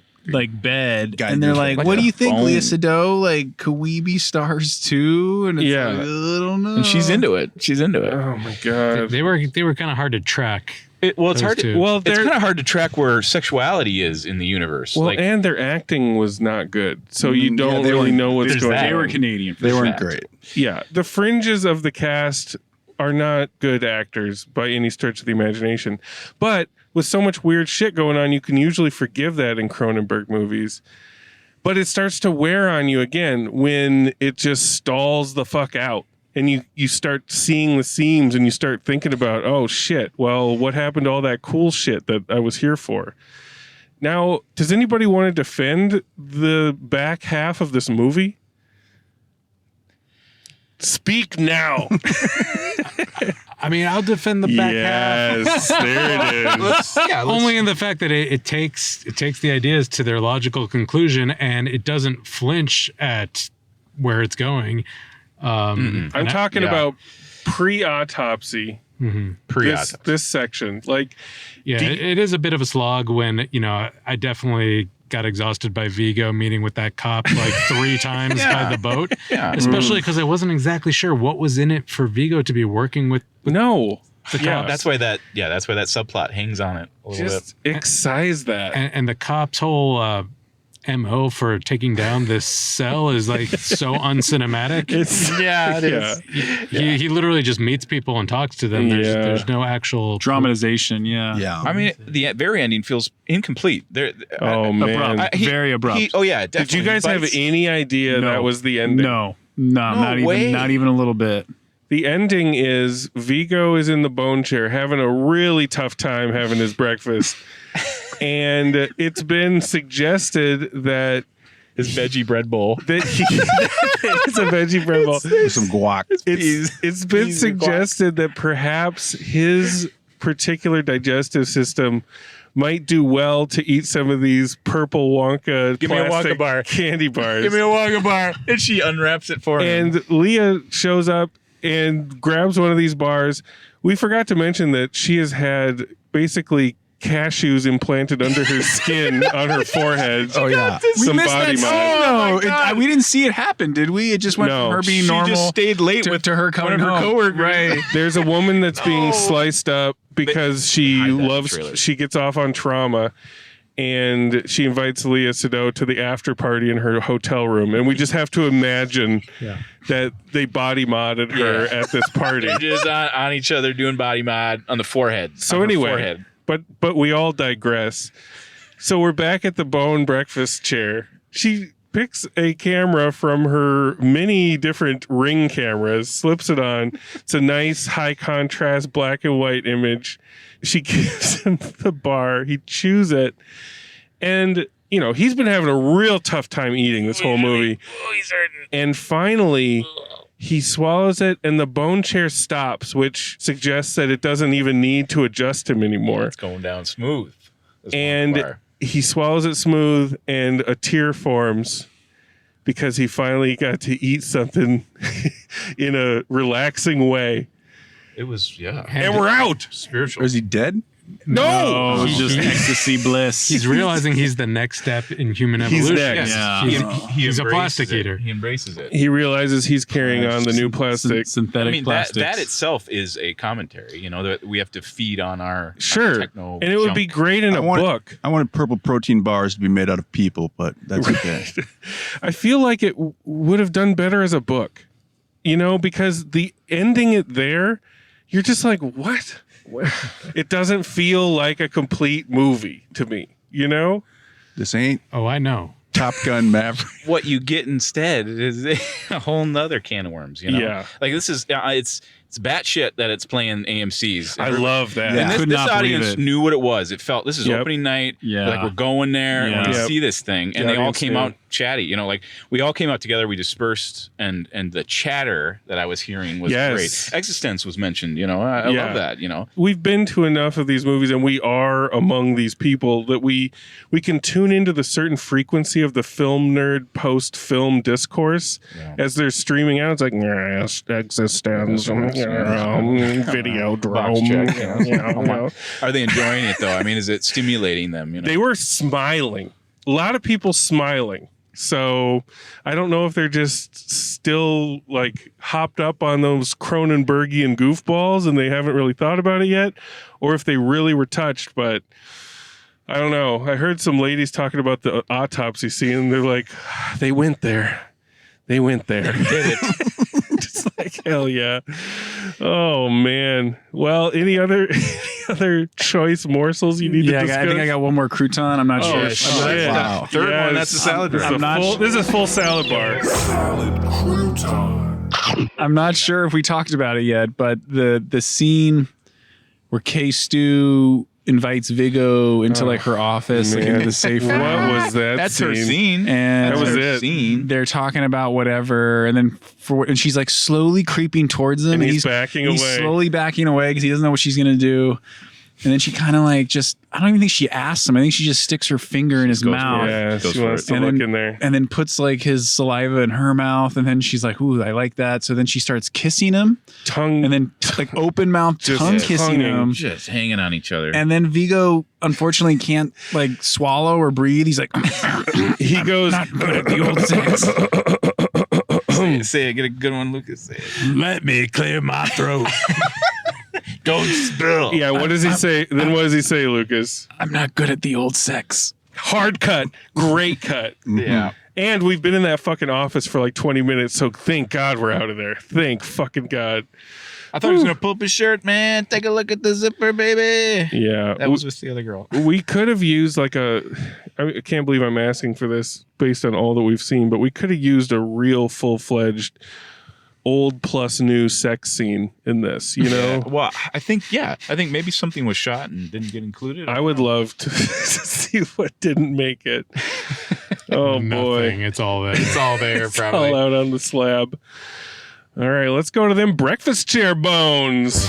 bed, and they're like, what do you think, Lea Seydoux? Like, could we be stars too? And it's like, I don't know. And she's into it. Oh my god. They were kind of hard to track. It's hard to. Well, it's kind of hard to track where sexuality is in the universe. Well, and their acting was not good, so you don't really know what's going on. They were Canadian. They weren't great. Yeah, the fringes of the cast are not good actors by any stretch of the imagination, but with so much weird shit going on, you can usually forgive that in Cronenberg movies. But it starts to wear on you again when it just stalls the fuck out. And you start seeing the seams and you start thinking about, oh shit, well, what happened to all that cool shit that I was here for? Now, does anybody want to defend the back half of this movie? Speak now. I mean, I'll defend the back half. Yes, there it is. Only in the fact that it takes the ideas to their logical conclusion and it doesn't flinch at where it's going. I'm talking about pre-autopsy. Pre-autopsy. This section, like, it is a bit of a slog when I definitely got exhausted by Viggo meeting with that cop like 3 times by the boat. Yeah. Especially because I wasn't exactly sure what was in it for Viggo to be working with. No. The cops. That's why that subplot hangs on it a little Just bit. excise that. And the cop's whole MO for taking down this cell is like so uncinematic. It is. He literally just meets people and talks to them. There's no actual dramatization. Yeah. I mean, the very ending feels incomplete. Man. Very abrupt. Definitely. Did you guys have any idea that was the ending? No, not even a little bit. The ending is Viggo is in the bone chair having a really tough time having his breakfast. And it's been suggested that his veggie bread bowl. It's a veggie bread bowl. With some guac. It's been suggested that perhaps his particular digestive system might do well to eat some of these purple Wonka Give me a Wonka bar. candy bars. Give me a Wonka bar. And she unwraps it for him. And Lea shows up and grabs one of these bars. We forgot to mention that she has had basically cashews implanted under her skin on her forehead. Oh yeah, some body mod. We didn't see it happen, did we? It just went from her being normal. She just stayed late to her coming one of her home. coworkers. Right. There's a woman that's being sliced up because she gets off on trauma. And she invites Lea Seydoux to the after party in her hotel room. And we just have to imagine that they body modded her at this party. They're just on each other doing body mod on the forehead. So anyway, but we all digress. So we're back at the bone breakfast chair. She picks a camera from her many different Ring cameras, slips it on. It's a nice high contrast black and white image. She gives him the bar. He chews it. And, he's been having a real tough time eating this whole movie. Oh, he's hurting. And finally, he swallows it and the bone chair stops, which suggests that it doesn't even need to adjust him anymore. It's going down smooth. And he swallows it smooth and a tear forms because he finally got to eat something in a relaxing way. It was, And we're out. Spiritual. Is he dead? No! just ecstasy bliss. He's realizing he's the next step in human evolution. next. Yeah. He's a plastic it. eater. He embraces it. He realizes he's carrying on the new plastic. Synthetic I mean, plastics. that itself is a commentary. That we have to feed on our Sure. techno And it would junk. be great in a book. I wanted purple protein bars to be made out of people, but that's okay. I feel like it would have done better as a book, because the ending it there, you're just like, what? It doesn't feel like a complete movie to me, This ain't Oh, I know. Top Gun Maverick. What you get instead is a whole nother can of worms. Yeah. Like this is it's batshit that it's playing AMC's. I love that. And Could this not believe audience it. knew what it was. It felt this is Yep. opening night. Yeah. Like we're going there and Yeah. we Yep. see this thing, and The they all audience came knew. out chatty. Like we all came out together. We dispersed, and the chatter that I was hearing was Yes. great. Existence was mentioned. I Yeah. love that. We've been to enough of these movies, and we are among these people that we can tune into the certain frequency of the film nerd post-film discourse as they're streaming out. It's like, yes, existence, video Box drone. check. Are they enjoying it though? I mean, is it stimulating them? They were smiling. A lot of people smiling. So I don't know if they're just still like hopped up on those Cronenbergian goofballs and they haven't really thought about it yet, or if they really were touched. But I don't know. I heard some ladies talking about the autopsy scene, and they're like, they went there. They went there. Did it. Just like, hell yeah. Oh, man. Well, any other choice morsels you need to discuss? I think I got one more crouton. I'm not sure. shit. Wow. Third one, that's a salad bar. This is full salad bar. Salad crouton. I'm not sure if we talked about it yet, but the scene where K. Stu invites Viggo into like her office, like into the safe room. What was that That's scene? her scene. And That was her it. Scene. they're talking about whatever, and then and she's like slowly creeping towards him, And he's backing he's away. slowly backing away because he doesn't know what she's gonna do. And then she kind of like I don't even think she asks him. I think she just sticks her finger in his mouth. Yeah, Goes she for wants it. to And look then- in there. And then puts like his saliva in her mouth, and then she's like, "Ooh, I like that." So then she starts kissing him, Tongue. and then like open mouth Just tongue kissing tonguing. him. Just hanging on each other. And then Viggo unfortunately can't like swallow or breathe. He's like, he goes, "Not good at the old sex." say it. Get a good one, Lucas. Say it. Let me clear my throat. Don't spill. yeah, what does he say? Then what does he say, Lucas? I'm not good at the old sex. Hard cut. Great cut. Yeah. And we've been in that fucking office for like 20 minutes, so thank God we're out of there. Thank fucking God. I thought he was gonna pull up his shirt, man. Take a look at the zipper, baby. Yeah. That was with the other girl. We could have used I can't believe I'm asking for this based on all that we've seen, but we could have used a real full-fledged old plus new sex scene in this, Well, I think maybe something was shot and didn't get included. I would love to see what didn't make it. Oh Nothing. boy. It's all there. It's all there, It's probably. all out on the slab. All right, let's go to them breakfast chair bones.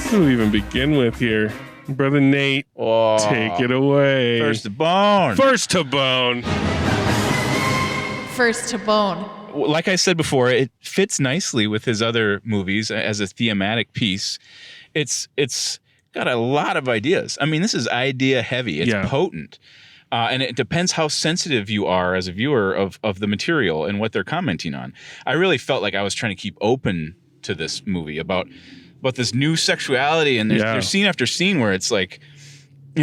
What do we even begin with here? Brother Nate, take it away. First to bone. First to bone. First to bone. Like I said before, it fits nicely with his other movies as a thematic piece. It's got a lot of ideas. I mean, this is idea heavy. It's potent. And it depends how sensitive you are as a viewer of the material and what they're commenting on. I really felt like I was trying to keep open to this movie about this new sexuality, and there's scene after scene where it's like,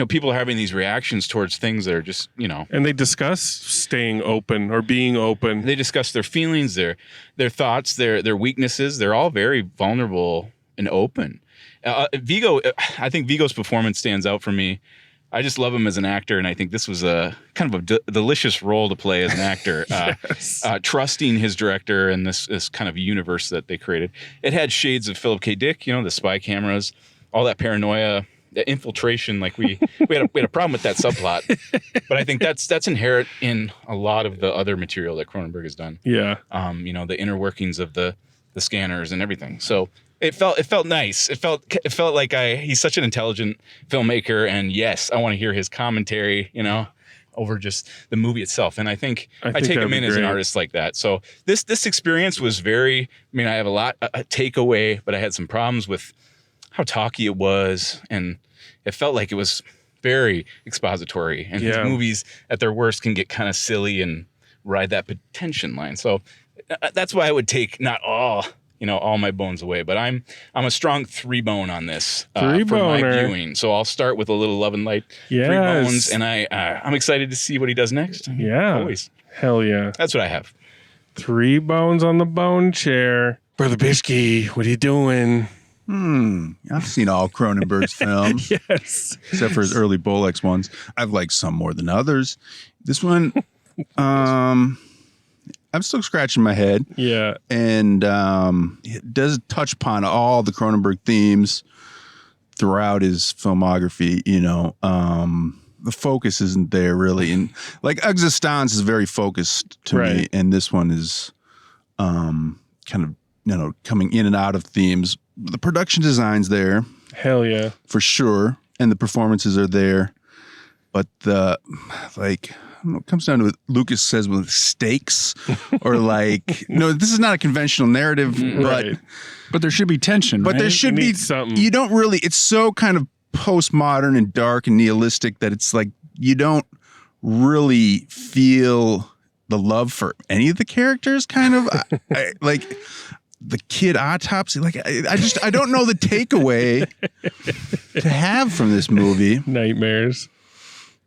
people are having these reactions towards things that are just, And they discuss staying open or being open. They discuss their feelings, their thoughts, their weaknesses. They're all very vulnerable and open. Viggo, I think Viggo's performance stands out for me. I just love him as an actor, and I think this was a kind of a delicious role to play as an actor. Trusting his director and this kind of universe that they created. It had shades of Philip K. Dick, the spy cameras, all that paranoia, the infiltration. Like we had a problem with that subplot, but I think that's inherent in a lot of the other material that Cronenberg has done. Yeah, the inner workings of the scanners and everything. So. It felt nice. It felt like he's such an intelligent filmmaker, and yes, I want to hear his commentary. over just the movie itself. And I think I take that'd him be in as an great. artist like that. So this experience was very, I mean, I have a takeaway, but I had some problems with how talky it was. And it felt like it was very expository. And his movies at their worst can get kind of silly and ride that tension line. So that's why I would take not all my bones away, but I'm a strong 3-bone on this for my viewing. So I'll start with a little Love and Light 3 bones, and I'm excited to see what he does next. Always. Hell yeah. That's what I have. 3 bones on the bone chair. Brother Bishke, what are you doing? I've seen all Cronenberg's films. Yes. Except for his early Bolex ones. I've liked some more than others. This one, I'm still scratching my head. Yeah. And it does touch upon all the Cronenberg themes throughout his filmography, the focus isn't there really. And like Existence is very focused to me. And this one is kind of, coming in and out of themes. The production design's there. Hell yeah. For sure. And the performances are there. But it comes down to what Lucas says with stakes or no, this is not a conventional narrative, but there should be tension. But there should be something. You don't really, it's so kind of postmodern and dark and nihilistic that it's like you don't really feel the love for any of the characters kind of like the kid autopsy. Like I don't know the takeaway to have from this movie. Nightmares.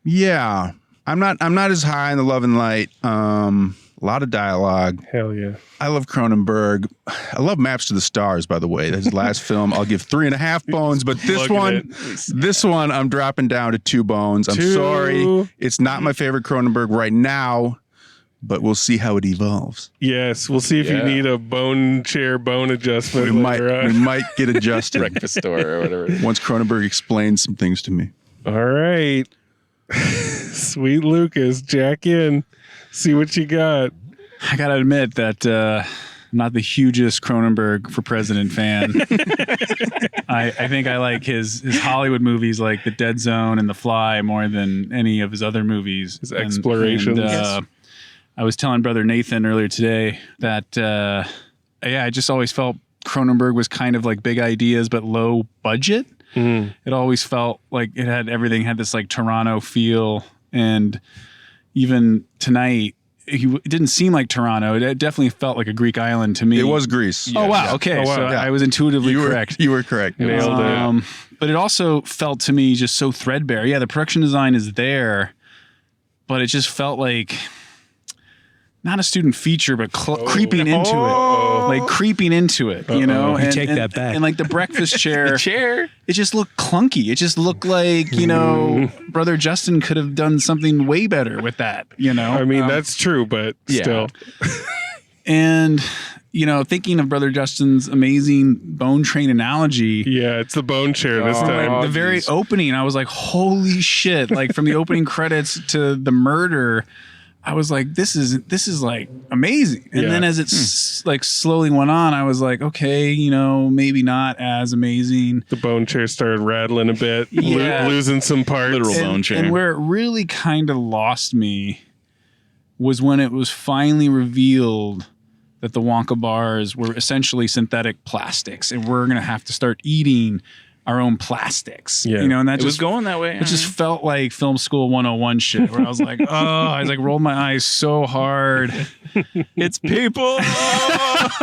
Yeah. I'm not as high in the Love and Light. A lot of dialogue. Hell yeah. I love Cronenberg. I love Maps to the Stars, by the way. That's his last film. I'll give 3.5 bones, but this one I'm dropping down to 2 bones. I'm sorry. It's not my favorite Cronenberg right now, but we'll see how it evolves. Yes, we'll see if you need a bone adjustment. We might get adjusted. Breakfast store or whatever. Once Cronenberg explains some things to me. All right. Sweet Lucas, jack in. See what you got. I gotta admit that I'm not the hugest Cronenberg for President fan. I think I like his Hollywood movies like The Dead Zone and The Fly more than any of his other movies. His explorations. I was telling Brother Nathan earlier today that I just always felt Cronenberg was kind of like big ideas but low budget. It always felt like everything had this like Toronto feel, and even tonight it didn't seem like Toronto. It definitely felt like a Greek island to me. It was Greece. Yeah. Oh wow, yeah. Okay. So I was intuitively correct. You were correct. Nailed it. But it also felt to me just so threadbare. Yeah, the production design is there, but it just felt like not a student feature, but creeping into it, like creeping into it, you know. You take that back. And like the breakfast chair, The chair. it just looked clunky. It just looked like Brother Justin could have done something way better with that. I mean, that's true, but still. And thinking of Brother Justin's amazing bone train analogy. Yeah, it's the bone chair this time. The very opening, I was like, holy shit! Like from the opening credits to the murder. I was like, this is like amazing. And then as it's like slowly went on, I was like, okay, maybe not as amazing. The bone chair started rattling a bit, losing some parts. Literal bone chair. And where it really kind of lost me was when it was finally revealed that the Wonka bars were essentially synthetic plastics, and we're gonna have to start eating our own plastics, and that was going that way. It just felt like film school 101 shit where I was like, I rolled my eyes so hard. It's people.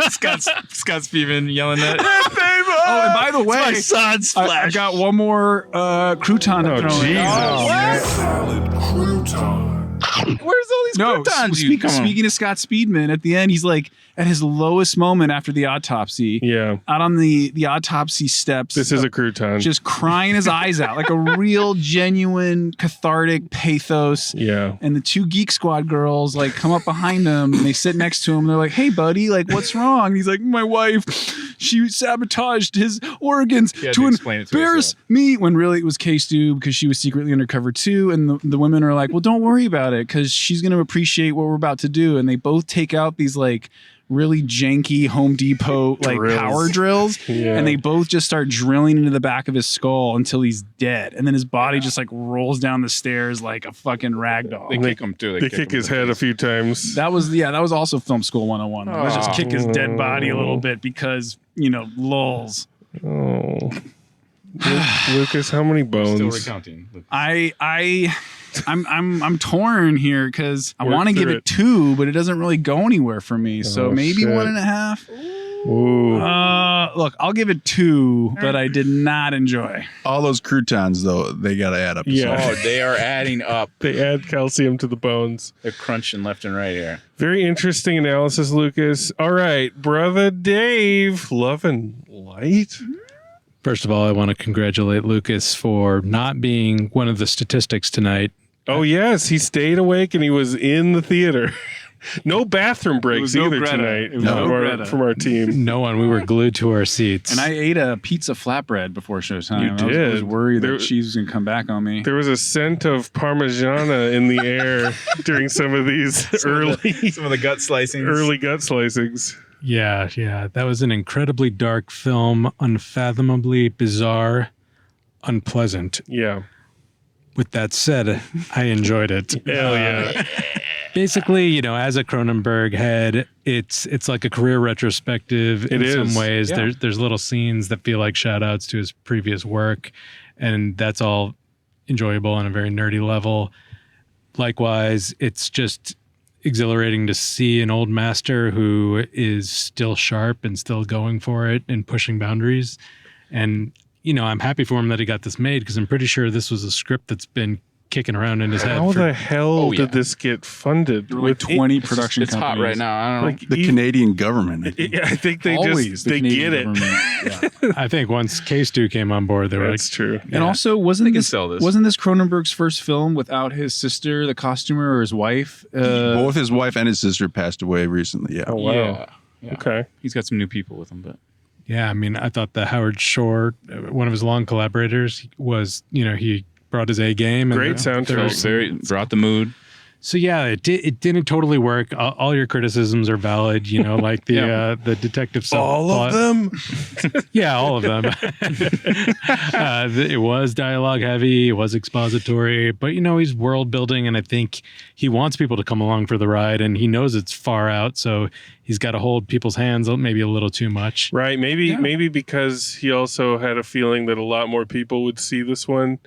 Scott's Speedman yelling that. Oh, and by the way, my son's I got one more crouton to throw in. Salad crouton. Where's all these croutons? Speaking of Scott Speedman, at the end, he's like at his lowest moment after the autopsy. Yeah. Out on the autopsy steps. This is a crouton. Just crying his eyes out, like a real, genuine, cathartic pathos. Yeah. And the 2 Geek Squad girls like come up behind him and they sit next to him. And they're like, "Hey, buddy, like what's wrong?" And he's like, "My wife, she sabotaged his organs to embarrass me." When really it was K-Stu because she was secretly undercover too. And the women are like, "Well, don't worry about it because she's she's going to appreciate what we're about to do. And they both take out these like really janky Home Depot like power drills, and they both just start drilling into the back of his skull until he's dead, and then his body just like rolls down the stairs like a fucking rag doll. They kick him too. They kick his head a few times. That was also Film School 101. Let's just kick his dead body a little bit because lulz. Oh, Lucas, how many bones? Still recounting. I'm torn here because I want to give it 2, but it doesn't really go anywhere for me. So maybe 1.5. Ooh. Look, I'll give it 2, but I did not enjoy. All those croutons, though, they got to add up. Oh, they are adding up. They add calcium to the bones. They're crunching left and right here. Very interesting analysis, Lucas. All right, brother Dave, Love and Light. First of all, I want to congratulate Lucas for not being one of the statistics tonight. Oh, yes. He stayed awake and he was in the theater. No bathroom breaks either tonight from our team. No one. We were glued to our seats. And I ate a pizza flatbread before showtime. You did. I was worried that cheese was going to come back on me. There was a scent of Parmigiana in the air during some of these some of the gut slicings. Early gut slicings. Yeah. That was an incredibly dark film, unfathomably bizarre, unpleasant. Yeah. With that said, I enjoyed it. Hell yeah. Basically, as a Cronenberg head, it's like a career retrospective in some ways. Yeah. There's little scenes that feel like shout outs to his previous work, and that's all enjoyable on a very nerdy level. Likewise, it's just exhilarating to see an old master who is still sharp and still going for it and pushing boundaries. And I'm happy for him that he got this made because I'm pretty sure this was a script that's been kicking around in his head. How the hell did this get funded? With 20 production it's companies. Hot right now. I don't know. The Canadian government. I think they Canadian get it. Yeah. I think once K-Stu came on board, they were That's true. And also, wasn't this Cronenberg's Cronenberg's first film without his sister, the costumer, or his wife? Both his wife and his sister passed away recently. Yeah. Oh, wow. Yeah. Okay. He's got some new people with him, but. Yeah, I mean, I thought that Howard Shore, one of his long collaborators, was, he brought his A game. Great soundtrack. Brought the mood. So yeah, it didn't totally work. All your criticisms are valid, like the detective subplot. All of them? Yeah, all of them. It was dialogue heavy, it was expository, but he's world building, and I think he wants people to come along for the ride, and he knows it's far out, so he's got to hold people's hands maybe a little too much. Right, maybe because he also had a feeling that a lot more people would see this one.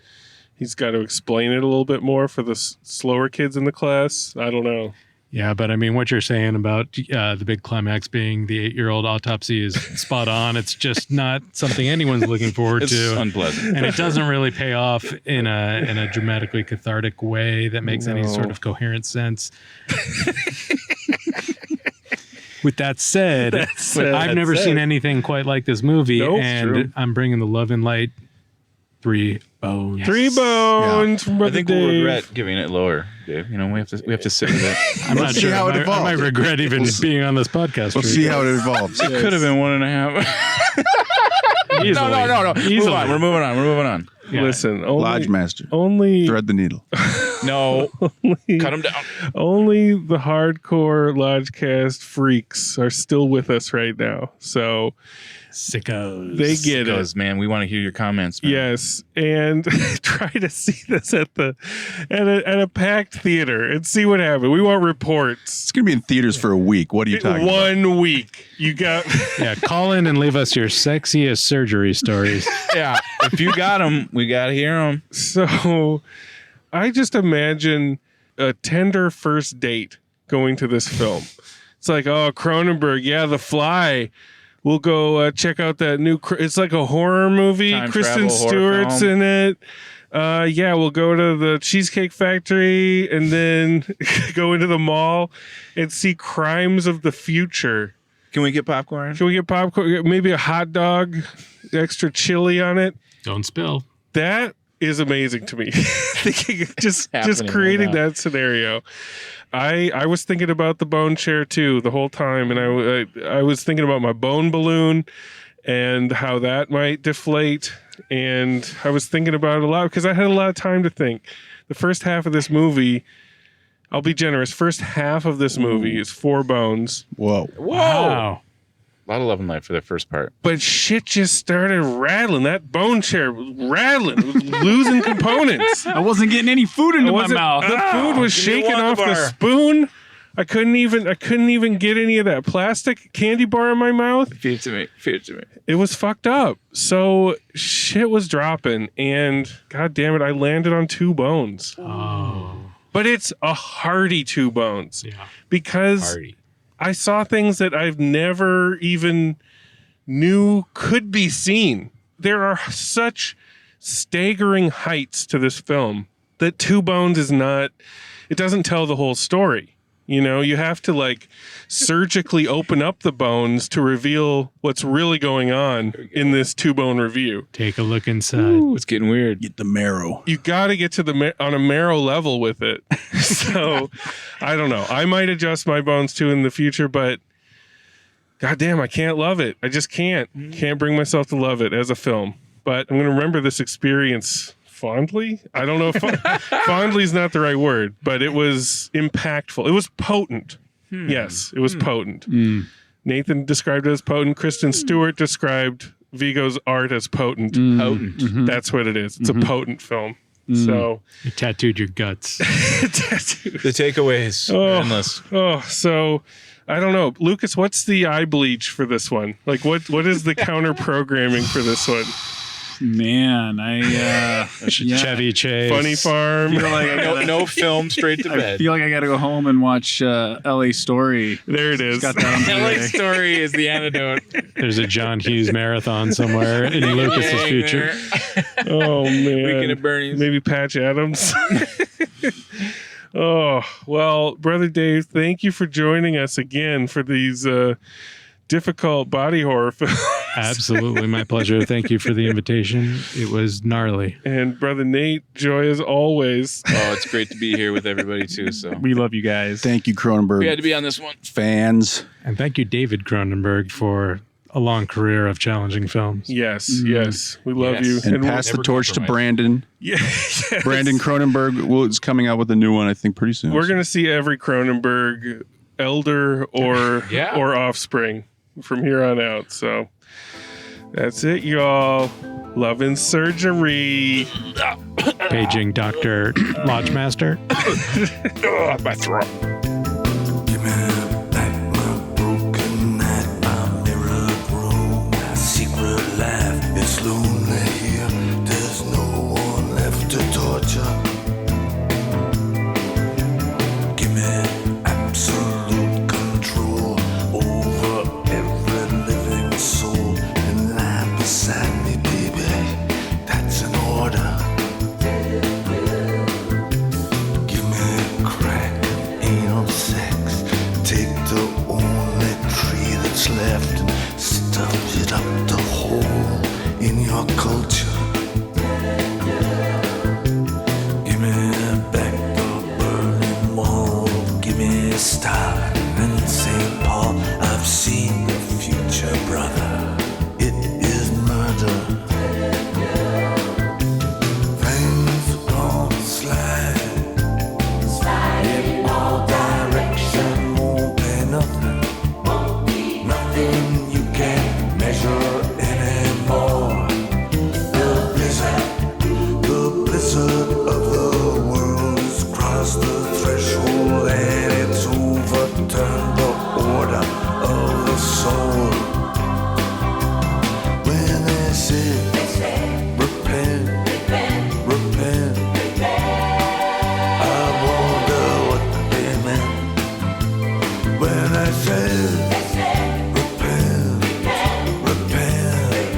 He's got to explain it a little bit more for the slower kids in the class. I don't know. Yeah, but I mean, what you're saying about the big climax being the 8-year-old autopsy is spot on. It's just not something anyone's looking forward It's to. unpleasant. And it doesn't really pay off in a dramatically cathartic way that makes any sort of coherent sense. With that said, I've never seen anything quite like this movie, and I'm bringing the Love and Light 3 bones. 3 bones. From I think we'll Dave. regret giving it lower, Dave. We have to sit with it. I'm not sure. I might regret even being on this podcast. We'll see how it evolves. It could have been 1.5. No. Easily. We're moving on. Yeah. Listen, Lodge Master. Only thread the needle. No, cut him down. Only the hardcore Lodgecast freaks are still with us right now. So sickos. They get Sickos, it. Man, we want to hear your comments, man. Yes, and try to see this at a packed theater and see what happens. We want reports. It's gonna be in theaters for a week. What are you talking about? 1 week. You got call in and leave us your sexiest surgery stories. Yeah, if you got them, we got to hear them. So I just imagine a tender first date going to this film. It's like, oh, Cronenberg, yeah, The Fly. We'll go check out that new. It's like a horror movie. Time Kristen travel, horror Stewart's film. in it. Yeah, we'll go to the Cheesecake Factory and then go into the mall and see Crimes of the Future. Can we get popcorn? Can we get popcorn? Maybe a hot dog, extra chili on it. Don't spill. That is amazing to me. Thinking just happening creating right now. that scenario. I was thinking about the bone chair too the whole time, and I was thinking about my bone balloon and how that might deflate, and I was thinking about it a lot because I had a lot of time to think. The first half of this movie, I'll be generous. First half of this movie is 4 bones. Whoa. Wow. A lot of love and light for the first part. But shit just started rattling. That bone chair was rattling. It was losing components. I wasn't getting any food into my mouth. The food was shaking off the spoon. I couldn't even get any of that plastic candy bar in my mouth. Feed it to me. Feed it to me. It was fucked up. So shit was dropping, and god damn it, I landed on 2 bones. Oh. But it's a hearty 2 bones. Yeah. Because Hearty. I saw things that I've never even knew could be seen. There are such staggering heights to this film that 2 bones is not, it doesn't tell the whole story. You know, you have to like surgically open up the bones to reveal what's really going on in this 2-bone review. Take a look inside. Ooh, it's getting weird. Get the marrow. You got to get to on a marrow level with it. So I don't know. I might adjust my bones too in the future, but goddamn, I can't love it. I just can't. Can't bring myself to love it as a film. But I'm going to remember this experience fondly. I don't know if fondly is not the right word, but it was impactful. It was potent. Yes, it was potent. Nathan described it as potent. Kristen Stewart described Viggo's art as potent. Potent. That's what it is. It's a potent film. So You tattooed your guts. The takeaways are endless. So I don't know. Lucas, what's the eye bleach for this one? Like what is the counter programming for this one? Man, Chevy Chase. Funny Farm. I feel like I gotta, No film, straight to I bed. feel like I got to go home and watch LA Story. There it is. Got that on LA Blu-ray. Story is the antidote. There's a John Hughes marathon somewhere in Lucas's future. Oh man. Weekend at Bernie's. Maybe Patch Adams. Oh, well, Brother Dave, thank you for joining us again for these difficult body horror films. Absolutely, my pleasure. Thank you for the invitation. It was gnarly. And Brother Nate, joy as always. Oh, it's great to be here with everybody too. So We love you guys. Thank you, Cronenberg. we had to be on this one. Fans. And thank you, David Cronenberg, for a long career of challenging films. Yes, yes. We love you. And we'll- pass the torch to Brandon. yes. Brandon Cronenberg is coming out with a new one, I think, pretty soon. We're going to see every Cronenberg elder or Yeah. or offspring from here on out. So that's it, y'all. Love and surgery. Paging Dr. Lodgemaster. My throat. Give me back my broken night, my mirrored room. My secret life is lonely here. There's no one left to torture. Give me absolute control over every living soul. And lie beside me, baby. That's an order. Give me crack and anal sex. Take the only tree that's left and stuff it up the hole in your culture. Give me back the Berlin Wall. Give me Stalin and St. Paul. I've seen the future, brother. It is murder. Things are gonna slide. In all directions, won't be nothing. Nothing you can measure anymore. The blizzard of the world has crossed the threshold and it's overturned the order of the soul. When they say, repent, repent, I wonder what they meant. When I said, repent, repent,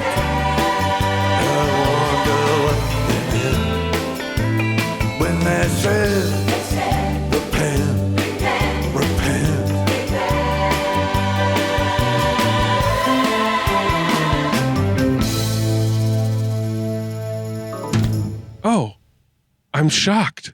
I wonder what they meant. When they said, repent, repent. Oh, I'm shocked.